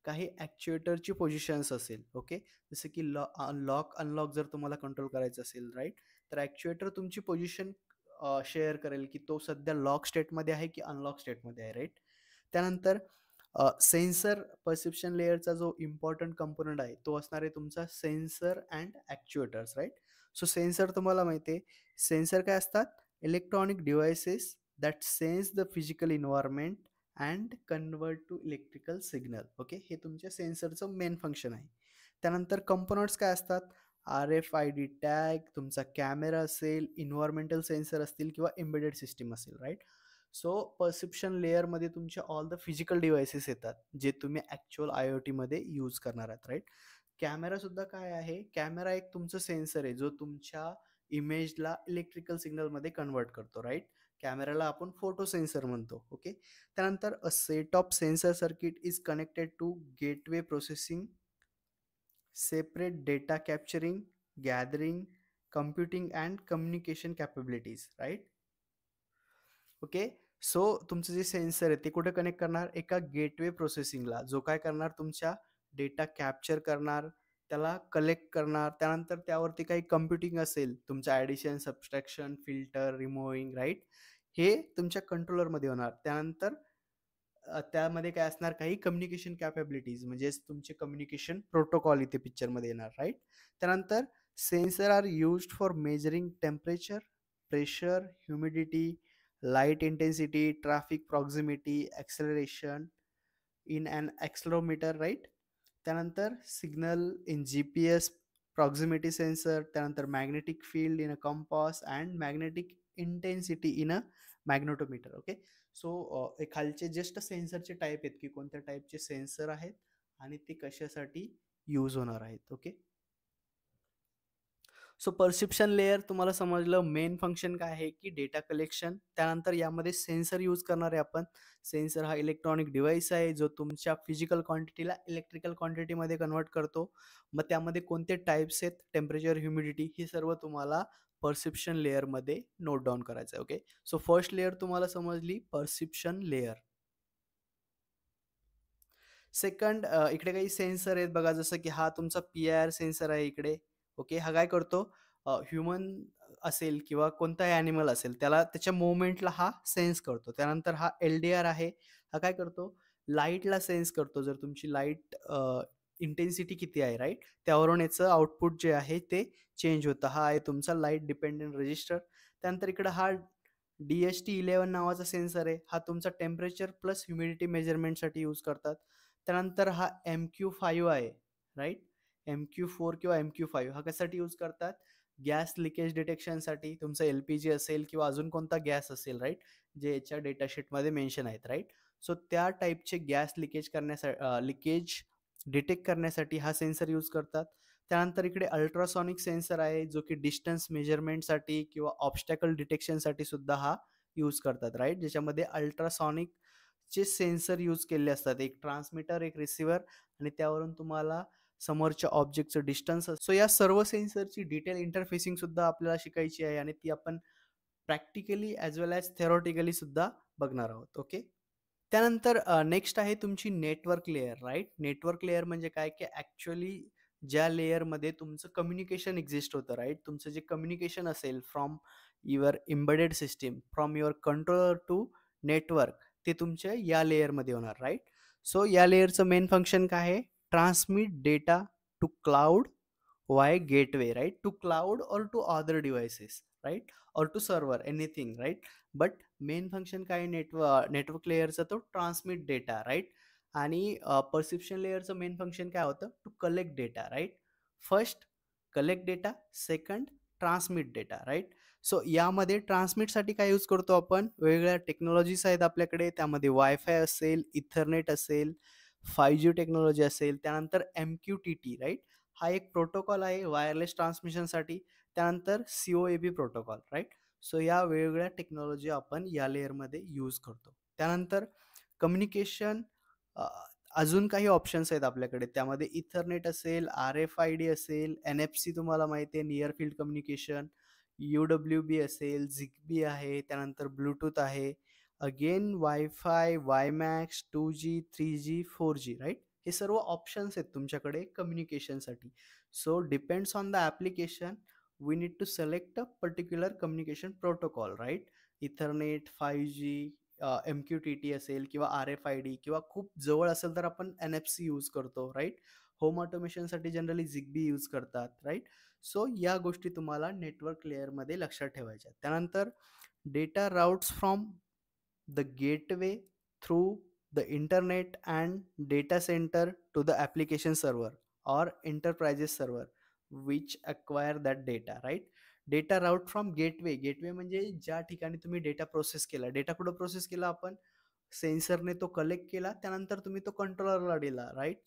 काही ॲक्च्युएटरची पोझिशन्स असेल. ओके. जसं की लॉक अनलॉक जर तुम्हाला कंट्रोल करायचं असेल, राईट, तर ॲक्च्युएटर तुमची पोझिशन शेअर करेल की तो सध्या लॉक स्टेटमध्ये आहे की अनलॉक स्टेटमध्ये आहे, राईट. त्यानंतर सेन्सर परसेप्शन लेयरचा जो इम्पॉर्टंट कंपोनंट आहे तो असणार आहे तुमचा sensor and actuators, right. So sensor तुम्हाला माहिती आहे, सेन्सर काय असतात? Electronic devices that sense the physical environment and convert to electrical signal. Okay, हे तुमच्या सेन्सरचं मेन फंक्शन आहे. त्यानंतर कंपोनंट्स काय असतात? RFID टॅग, तुमचा कॅमेरा असेल, इन्व्हायरमेंटल सेन्सर असतील किंवा एम्बेडेड सिस्टीम असेल, राईट. सो परसेप्शन लेअरमध्ये तुमचे ऑल द फिजिकल डिव्हाइसेस येतात जे तुम्ही ॲक्च्युअल IoT मध्ये यूज करणार आहात, राईट. कॅमेरा सुद्धा काय आहे? कॅमेरा एक तुमचं सेन्सर आहे जो तुमच्या इमेजला इलेक्ट्रिकल सिग्नलमध्ये कन्वर्ट करतो, राईट. कॅमेराला आपण फोटो सेन्सर म्हणतो. ओके. त्यानंतर a set of sensor circuit is connected to gateway processing, separate data capturing, gathering, computing and communication capabilities, right. Okay. So तुमचं जे सेन्सर आहे ते कुठे कनेक्ट करणार? एका गेटवे प्रोसेसिंगला, जो काय करणार? तुमच्या डेटा कॅप्चर करणार, त्याला कलेक्ट करणार, त्यानंतर त्यावरती काही कम्प्युटिंग असेल, तुमचं addition, subtraction, filter, removing, right, हे तुमच्या कंट्रोलरमध्ये होणार. त्यानंतर त्यामध्ये काय असणार? काही कम्युनिकेशन कॅपेबिलिटीज, म्हणजेच तुमचे कम्युनिकेशन प्रोटोकॉल इथे पिक्चरमध्ये येणार, राईट. त्यानंतर sensor are used for measuring temperature, pressure, humidity, light intensity, traffic proximity, acceleration in an accelerometer, right. त्यानंतर signal in GPS, proximity sensor, त्यानंतर magnetic field in a compass and magnetic intensity in a magnetometer. Okay. So खालचे just सेन्सरचे type आहेत की कोणत्या टाईपचे sensor आहेत आणि ते कशासाठी यूज होणार आहेत. ओके. सो परसेप्शन लेयर तुम्हाला समजलं, मेन फंक्शन काय आहे की डेटा कलेक्शन. त्यानंतर यामध्ये सेन्सर यूज करणार आहे आपण. सेन्सर हा इलेक्ट्रॉनिक डिव्हाइस आहे जो तुमच्या फिजिकल क्वांटिटीला इलेक्ट्रिकल क्वांटिटीमध्ये कन्वर्ट करतो. मग त्यामध्ये कोणते टाईप्स आहेत, टेम्परेचर, ह्युमिडिटी, ही सर्व तुम्हाला परसेप्शन लेअरमध्ये नोट डाऊन करायचं आहे. ओके. सो फर्स्ट लेयर तुम्हाला समजली, परसेप्शन लेयर. सेकंड, इकडे काही सेन्सर आहेत बघा, जसं की हा तुमचा PIR सेन्सर आहे इकडे. ओके. हा काय करतो? ह्युमन असेल किंवा कोणताही ॲनिमल असेल, त्याला त्याच्या मूव्हमेंटला हा सेन्स करतो. त्यानंतर हा LDR आहे. हा काय करतो? लाईटला सेन्स करतो. जर तुमची लाईट इंटेन्सिटी किती आहे, राईट, त्यावरून याचं आउटपुट जे आहे ते चेंज होतं. हा आहे तुमचा लाईट डिपेंडंट रजिस्टर. त्यानंतर इकडं हा DHT11 नावाचा सेन्सर आहे. हा तुमचा टेम्परेचर प्लस ह्युमिडिटी मेजरमेंटसाठी यूज करतात. त्यानंतर हा MQ5 आहे, राईट. MQ4 किंवा MQ5 हा कशासाठी यूज करतात? गॅस लिकेज डिटेक्शनसाठी. तुमचं LPG असेल किंवा अजून कोणता गॅस असेल, राईट, जे याच्या डेटाशीटमध्ये मेन्शन आहेत, राईट. सो त्या टाईपचे गॅस लिकेज डिटेक्ट करण्यासाठी हा सेन्सर यूज करतात. त्यानंतर इकडे अल्ट्रासॉनिक सेन्सर आहे जो की डिस्टन्स मेजरमेंटसाठी किंवा ऑब्स्टॅकल डिटेक्शनसाठी सुद्धा हा यूज करतात, राईट, ज्याच्यामध्ये अल्ट्रासॉनिक चे सेन्सर यूज केले असतात. एक ट्रान्समीटर, एक रिसिव्हर, आणि त्यावरून तुम्हाला समोरच्या ऑब्जेक्टचं डिस्टन्स. सो या सर्व सेन्सरची डिटेल इंटरफेसिंग सुद्धा आपल्याला शिकायची आहे आणि ती आपण practically as well as theoretically सुद्धा बघणार आहोत. ओके. त्यानंतर नेक्स्ट आहे तुमची network layer, right. Network layer म्हणजे काय की ॲक्च्युअली ज्या लेयरमध्ये तुमचं कम्युनिकेशन एक्झिस्ट होतं, राईट. तुमचं जे कम्युनिकेशन असेल from your embedded system, from your controller to network, ते तुमच्या या लेयरमध्ये होणार, राईट. सो या लेयरचं मेन फंक्शन काय आहे? Transmit data to cloud via gateway, right, to cloud और टू अदर डिव्हाइसेस, राईट, और to server, anything, right. But main function काय नेटवर्क लेयरचं? तो ट्रान्समिट डेटा, राईट. आणि परसेप्शन लेयरचं मेन फंक्शन काय होतं? To collect data, right. First collect data, second transmit data, right. So यामध्ये ट्रान्समिटसाठी काय यूज करतो आपण? वेगवेगळ्या टेक्नॉलॉजीज आहेत आपल्याकडे. त्यामध्ये वायफाय असेल, इथरनेट असेल, 5G टेक्नॉलॉजी असेल, त्यानंतर MQTT, राईट, हा एक प्रोटोकॉल आहे वायरलेस ट्रान्समिशनसाठी. त्यानंतर COAP प्रोटोकॉल, राईट. सो या वेगवेगळ्या टेक्नॉलॉजी आपण या लेयरमध्ये यूज करतो. त्यानंतर कम्युनिकेशन, अजून काही ऑप्शन्स आहेत आपल्याकडे. त्यामध्ये इथरनेट असेल, RFID असेल, NFC तुम्हाला माहिती आहे, नियर फील्ड कम्युनिकेशन, UWB असेल, झिगबी आहे, त्यानंतर ब्लूटूथ आहे, again wifi, WiMAX, 2G, 3G, 4G, right. हे सर्व ऑप्शन्स आहेत तुमच्याकडे कम्युनिकेशनसाठी. So depends on the application we need to select a particular communication protocol, right? Ethernet, 5G, MQTT असेल किंवा RFID, किंवा खूप जवळ असेल तर आपण NFC यूज करतो, राईट? होम ऑटोमेशनसाठी जनरली झिगबी यूज करतात, राईट? सो या गोष्टी तुम्हाला नेटवर्क लेअरमध्ये लक्षात ठेवायच्या. त्यानंतर data routes from the gateway through the internet and data center to the application server or enterprises server which acquire that data, right? Data route from gateway. Gateway म्हणजे ज्या ठिकाणी तुम्ही डेटा प्रोसेस केला. Data कुठं process केला आपण? सेन्सरने तो collect केला, त्यानंतर तुम्ही तो कंट्रोलरला दिला, राईट?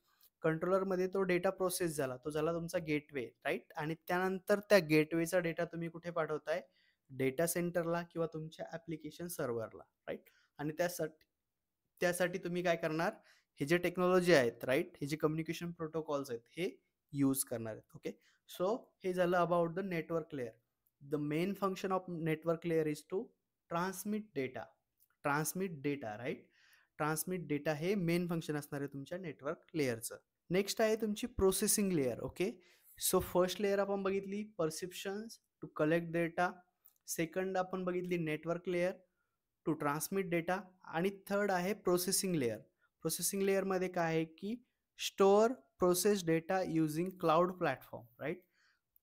कंट्रोलरमध्ये तो डेटा प्रोसेस झाला, तो झाला तुमचा गेटवे, राईट? आणि त्यानंतर त्या गेटवेचा डेटा तुम्ही कुठे पाठवताय? डेटा सेंटरला किंवा तुमच्या ॲप्लिकेशन सर्व्हरला, राईट? आणि त्यासाठी तुम्ही काय करणार? हे जे टेक्नॉलॉजी आहेत, राईट, हे जे कम्युनिकेशन प्रोटोकॉल्स आहेत, हे यूज करणार आहेत. ओके, सो हे झालं about the network layer. The main function of network layer is to transmit data, right? Transmit data हे मेन फंक्शन असणार आहे तुमच्या नेटवर्क लेअरचं. नेक्स्ट आहे तुमची processing layer. Okay, so first layer आपण बघितली perceptions to collect data. Second आपण बघितली network layer to transmit data. आणि थर्ड आहे प्रोसेसिंग लेअर. प्रोसेसिंग लेअरमध्ये काय आहे की store process data using cloud platform, right?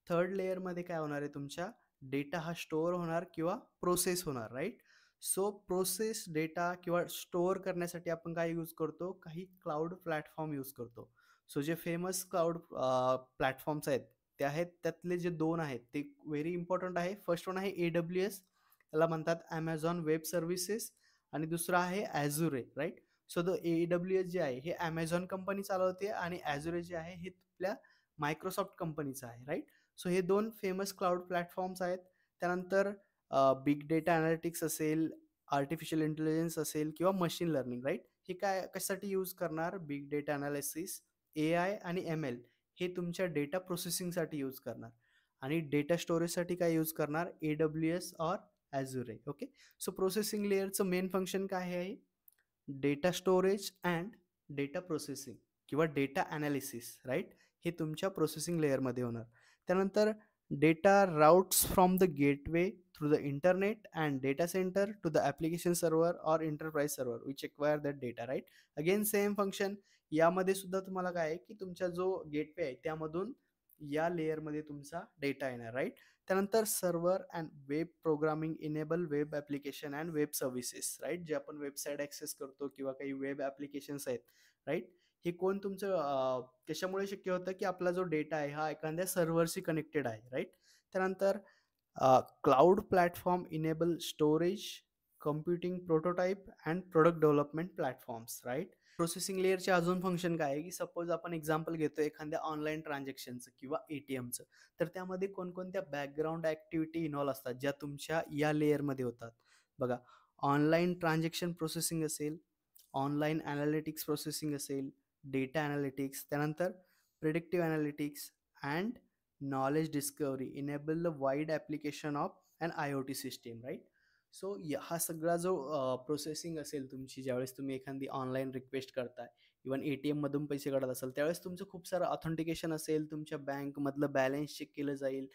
Third लेअरमध्ये काय होणार आहे? तुमच्या डेटा हा स्टोअर होणार किंवा प्रोसेस होणार, राईट? सो प्रोसेस डेटा किंवा स्टोअर करण्यासाठी आपण काय यूज करतो? काही क्लाउड प्लॅटफॉर्म यूज करतो. सो जे फेमस क्लाउड प्लॅटफॉर्म्स आहेत ते आहेत, त्यातले जे दोन आहेत ते व्हेरी इम्पॉर्टंट आहे. फर्स्ट वन आहे AWS, त्याला म्हणतात ॲमेझॉन वेब सर्व्हिसेस, आणि दुसरा आहे ॲझुरे, राईट? सो द AWS जे आहे हे ॲमेझॉन कंपनी चालवते, आणि ॲझुरे जे आहे हे आपल्या मायक्रोसॉफ्ट कंपनीचं आहे, राईट? सो हे दोन फेमस क्लाउड प्लॅटफॉर्म्स आहेत. त्यानंतर बिग डेटा अनालिटिक्स असेल, आर्टिफिशियल इंटेलिजन्स असेल किंवा मशीन लर्निंग, राईट? हे काय कशासाठी यूज करणार? बिग डेटा अनालिसिस, AI आणि ML हे तुमच्या डेटा प्रोसेसिंगसाठी यूज करणार. आणि डेटा स्टोरेजसाठी काय यूज करणार? AWS और ॲझुरे. ओके, सो प्रोसेसिंग लेअरचं मेन फंक्शन काय आहे? Data storage and data processing किंवा डेटा ॲनालिसिस, राईट? हे तुमच्या प्रोसेसिंग लेअरमध्ये होणार. त्यानंतर data routes from the gateway through the internet and data center to the application server or enterprise server which acquire that data, right? Again same function. यामध्ये सुद्धा तुम्हाला काय आहे की तुमचा जो गेटवे आहे त्यामधून या लेअरमध्ये तुमचा डेटा येणार, राईट? त्यानंतर server and web programming enable web application and web services, right? जे आपण वेबसाईट ॲक्सेस करतो किंवा काही वेब ॲप्लिकेशन्स आहेत, राईट? हे कोण तुमचं त्याच्यामुळे शक्य होतं की आपला जो डेटा आहे हा एखाद्या सर्व्हरशी कनेक्टेड आहे, राईट? त्यानंतर cloud platform enable storage, computing prototype and product development platforms, right? Processing लेअरचे अजून फंक्शन काय आहे की सपोज आपण एक्झाम्पल घेतो एखाद्या ऑनलाईन ट्रान्झॅक्शनचं किंवा ATMचं, तर त्यामध्ये कोणकोणत्या बॅकग्राऊंड ॲक्टिव्हिटी इन्व्हॉल्व असतात ज्या तुमच्या या लेअरमध्ये होतात? बघा, ऑनलाईन ट्रान्झॅक्शन प्रोसेसिंग असेल, ऑनलाईन ॲनालिटिक्स प्रोसेसिंग असेल, डेटा ॲनालिटिक्स, त्यानंतर predictive analytics and knowledge discovery enable the wide application of and IoT system, right? So हा सगळा जो प्रोसेसिंग असेल तुमची, ज्यावेळेस तुम्ही एखादी ऑनलाईन रिक्वेस्ट करताय, इवन ATM मधून पैसे काढत असाल, त्यावेळेस तुमचं खूप सारं ऑथेंटिकेशन असेल, तुमच्या बँकमधलं बॅलन्स चेक केलं जाईल,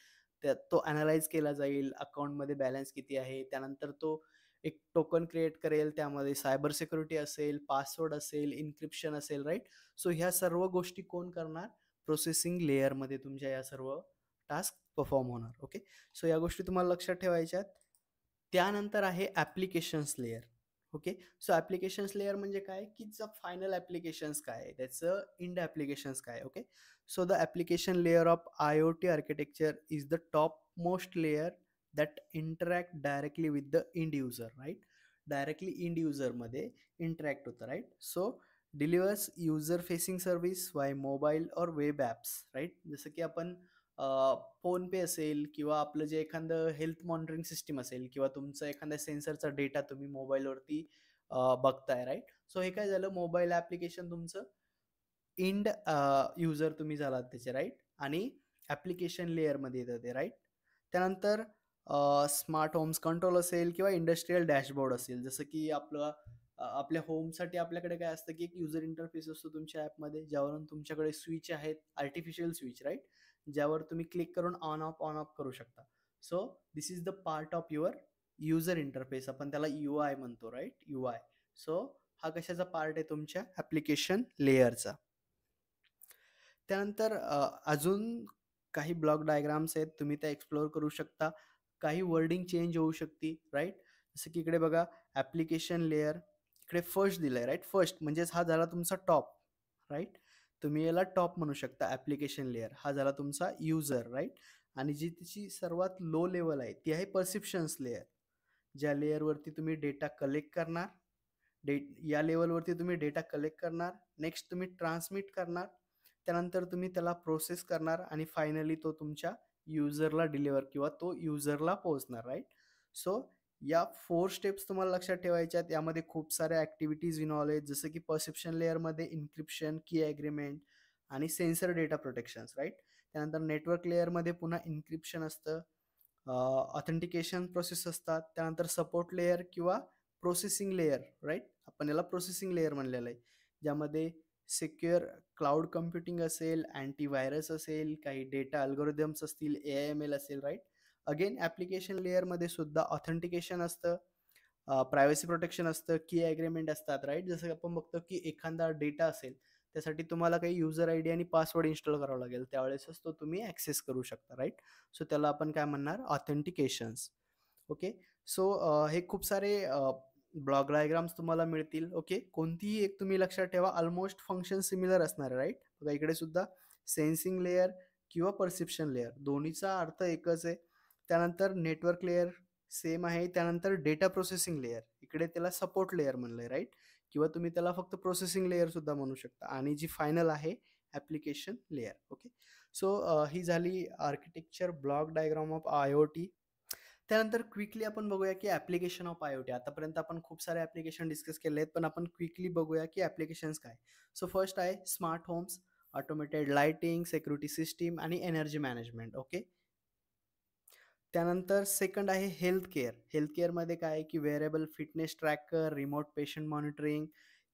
त्यात तो ॲनालाइज केला जाईल, अकाउंटमध्ये बॅलन्स किती आहे, त्यानंतर तो एक टोकन क्रिएट करेल, त्यामध्ये सायबर सिक्युरिटी असेल, पासवर्ड असेल, इन्क्रिप्शन असेल, राईट? सो ह्या सर्व गोष्टी कोण करणार? प्रोसेसिंग लेअरमध्ये तुमच्या या सर्व टास्क परफॉर्म होणार. ओके, सो या गोष्टी तुम्हाला लक्षात ठेवायच्या आहेत. त्यानंतर आहे applications layer. Okay, so applications layer म्हणजे काय की फायनल ॲप्लिकेशन्स काय आहे, त्याचं इंड ॲप्लिकेशन्स काय. Okay, so the application layer of IoT architecture is the top most layer that interact directly with the end user, right? Directly end युजरमध्ये interact होतं, right? So delivers user facing service via mobile और web apps, right? जसं की आपण PhonePe असेल किंवा आपलं जे एखादं हेल्थ मॉनिटरिंग सिस्टीम असेल किंवा तुमचं एखाद्या सेन्सरचा डेटा तुम्ही मोबाईलवरती बघताय, राईट? सो हे काय झालं? मोबाईल ॲप्लिकेशन तुमचं इंड युजर तुम्ही झालात त्याचे, राईट? आणि ॲप्लिकेशन लेअरमध्ये येतं ते, राईट? त्यानंतर स्मार्ट होम्स कंट्रोल असेल किंवा इंडस्ट्रियल डॅशबोर्ड असेल, जसं की आपलं आपल्या होमसाठी आपल्याकडे काय असतं की एक युजर इंटरफेस असतो तुमच्या ॲपमध्ये, ज्यावरून तुमच्याकडे स्विच आहेत, आर्टिफिशियल स्विच राईट, ज्यावर तुम्ही क्लिक करून ऑन ऑफ करू शकता. So this is the part of your user interface, आपण त्याला यू आय म्हणतो राईट, यू आय. सो हा कशाचा पार्ट आहे तुमच्या ॲप्लिकेशन लेयरचा. त्यानंतर अजून काही ब्लॉक डायग्राम्स आहेत, तुम्ही त्या एक्सप्लोर करू शकता. काही वर्डिंग चेंज होऊ शकते राईट. जसं की इकडे बघा, ॲप्लिकेशन लेयर इकडे फर्स्ट दिलंय राईट, फर्स्ट म्हणजेच हा झाला तुमचा टॉप राईट. तुम्ही याला टॉप म्हणू शकता. ॲप्लिकेशन लेयर हा झाला तुमचा युजर राईट. आणि जी तिची सर्वात लो लेवल आहे ती आहे परसिप्शन्स लेयर, ज्या लेयरवरती तुम्ही डेटा कलेक्ट करणार. या लेवलवरती तुम्ही डेटा कलेक्ट करणार, नेक्स्ट तुम्ही ट्रान्समिट करणार, त्यानंतर तुम्ही त्याला प्रोसेस करणार आणि फायनली तो तुमच्या युजरला डिलिव्हर किंवा तो युजरला पोहोचणार राईट. सो या 4 स्टेप्स तुम्हाला लक्षात ठेवायच्या आहेत. यामध्ये खूप साऱ्या ॲक्टिव्हिटीज इन्व्हॉल्व आहेत, जसं की परसेप्शन लेअरमध्ये इन्क्रिप्शन, की ॲग्रीमेंट आणि सेन्सर डेटा प्रोटेक्शन्स राईट. त्यानंतर नेटवर्क लेअरमध्ये पुन्हा इन्क्रिप्शन असतं, ऑथेंटिकेशन प्रोसेस असतात. त्यानंतर सपोर्ट लेयर किंवा प्रोसेसिंग लेयर राईट, आपण याला प्रोसेसिंग लेयर म्हणलेलं आहे, ज्यामध्ये सिक्युअर क्लाउड कम्प्युटिंग असेल, अँटीव्हायरस असेल, काही डेटा अल्गोरिदम्स असतील, AIML असेल राईट. अगेन ॲप्लिकेशन लेयरमध्ये सुद्धा ऑथेंटिकेशन असतं, प्रायव्हसी प्रोटेक्शन असतं, की ॲग्रीमेंट असतात राईट. जसं आपण बघतो की एखादा डेटा असेल, त्यासाठी तुम्हाला काही युजर आय डी आणि पासवर्ड इन्स्टॉल करावा लागेल, त्यावेळेसच तो तुम्ही ॲक्सेस करू शकता राईट. सो त्याला आपण काय म्हणणार, ऑथेंटिकेशन्स. ओके. सो हे खूप सारे ब्लॉक डायग्राम्स तुम्हाला मिळतील. ओके, कोणतीही एक तुम्ही लक्षात ठेवा, ऑलमोस्ट फंक्शन सिमिलर असणार आहे राईट. बघा इकडे सुद्धा सेन्सिंग लेयर किंवा परसेप्शन लेयर दोन्हीचा अर्थ एकच आहे. त्यानंतर नेटवर्क लेयर सेम आहे. त्यानंतर डेटा प्रोसेसिंग लेयर, इकडे त्याला सपोर्ट लेयर म्हणलंय राईट, किंवा तुम्ही त्याला फक्त प्रोसेसिंग लेयर सुद्धा म्हणू शकता. आणि जी फायनल आहे ॲप्लिकेशन लेयर. ओके. सो ही झाली architecture block diagram of IoT. त्यानंतर क्विकली आपण बघूया की ॲप्लिकेशन ऑफ IoT. आतापर्यंत आपण खूप सारे ॲप्लिकेशन डिस्कस केले आहेत, पण आपण क्विकली बघूया की ॲप्लिकेशन्स काय. सो फर्स्ट आहे smart homes, automated lighting, security system आणि एनर्जी मॅनेजमेंट. ओके. त्यानंतर सेकंड आहे हेल्थ केअर. हेल्थ केअरमध्ये काय आहे की wearable fitness tracker, remote patient monitoring,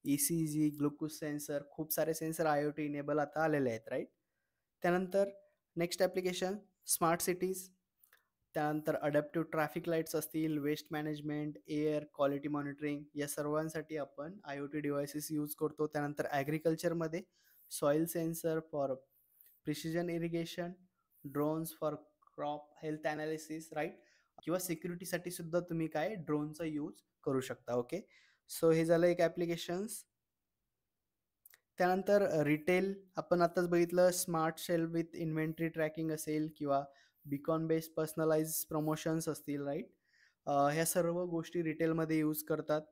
ECG, glucose sensor, खूप सारे सेन्सर IoT इनेबल आता आलेले आहेत राईट. त्यानंतर नेक्स्ट ॲप्लिकेशन स्मार्ट सिटीज. त्यानंतर अडॅप्टिव्ह ट्रॅफिक लाईट्स असतील, waste management, air quality monitoring, या सर्वांसाठी आपण IoT डिव्हायसेस यूज करतो. त्यानंतर ॲग्रिकल्चरमध्ये soil sensor for precision irrigation, drones for crop health analysis right, किंवा सिक्युरिटीसाठी सुद्धा तुम्ही काय ड्रोनचा यूज करू शकता. ओके. सो हे झालं एक ॲप्लिकेशन्स. त्यानंतर रिटेल आपण आताच बघितलं, smart shelf with inventory tracking असेल किंवा बिकॉन बेस्ड पर्सनलाइज प्रमोशन्स असतील राईट. ह्या सर्व गोष्टी रिटेलमध्ये यूज करतात.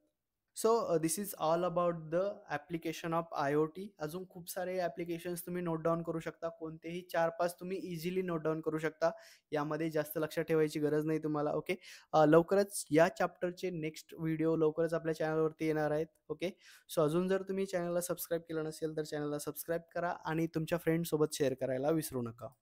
So this is all about the application of IoT. अजून खूप सारे ॲप्लिकेशन्स तुम्ही नोट डाऊन करू शकता, कोणतेही 4-5 तुम्ही इझिली नोट डाऊन करू शकता. यामध्ये जास्त लक्षात ठेवायची गरज नाही तुम्हाला. ओके. लवकरच या चॅप्टरचे नेक्स्ट व्हिडिओ लवकरच आपल्या चॅनलवरती येणार आहेत. ओके. सो अजून जर तुम्ही चॅनलला सबस्क्राईब केलं नसेल तर चॅनलला सबस्क्राईब करा आणि तुमच्या फ्रेंड्ससोबत शेअर करायला विसरू नका.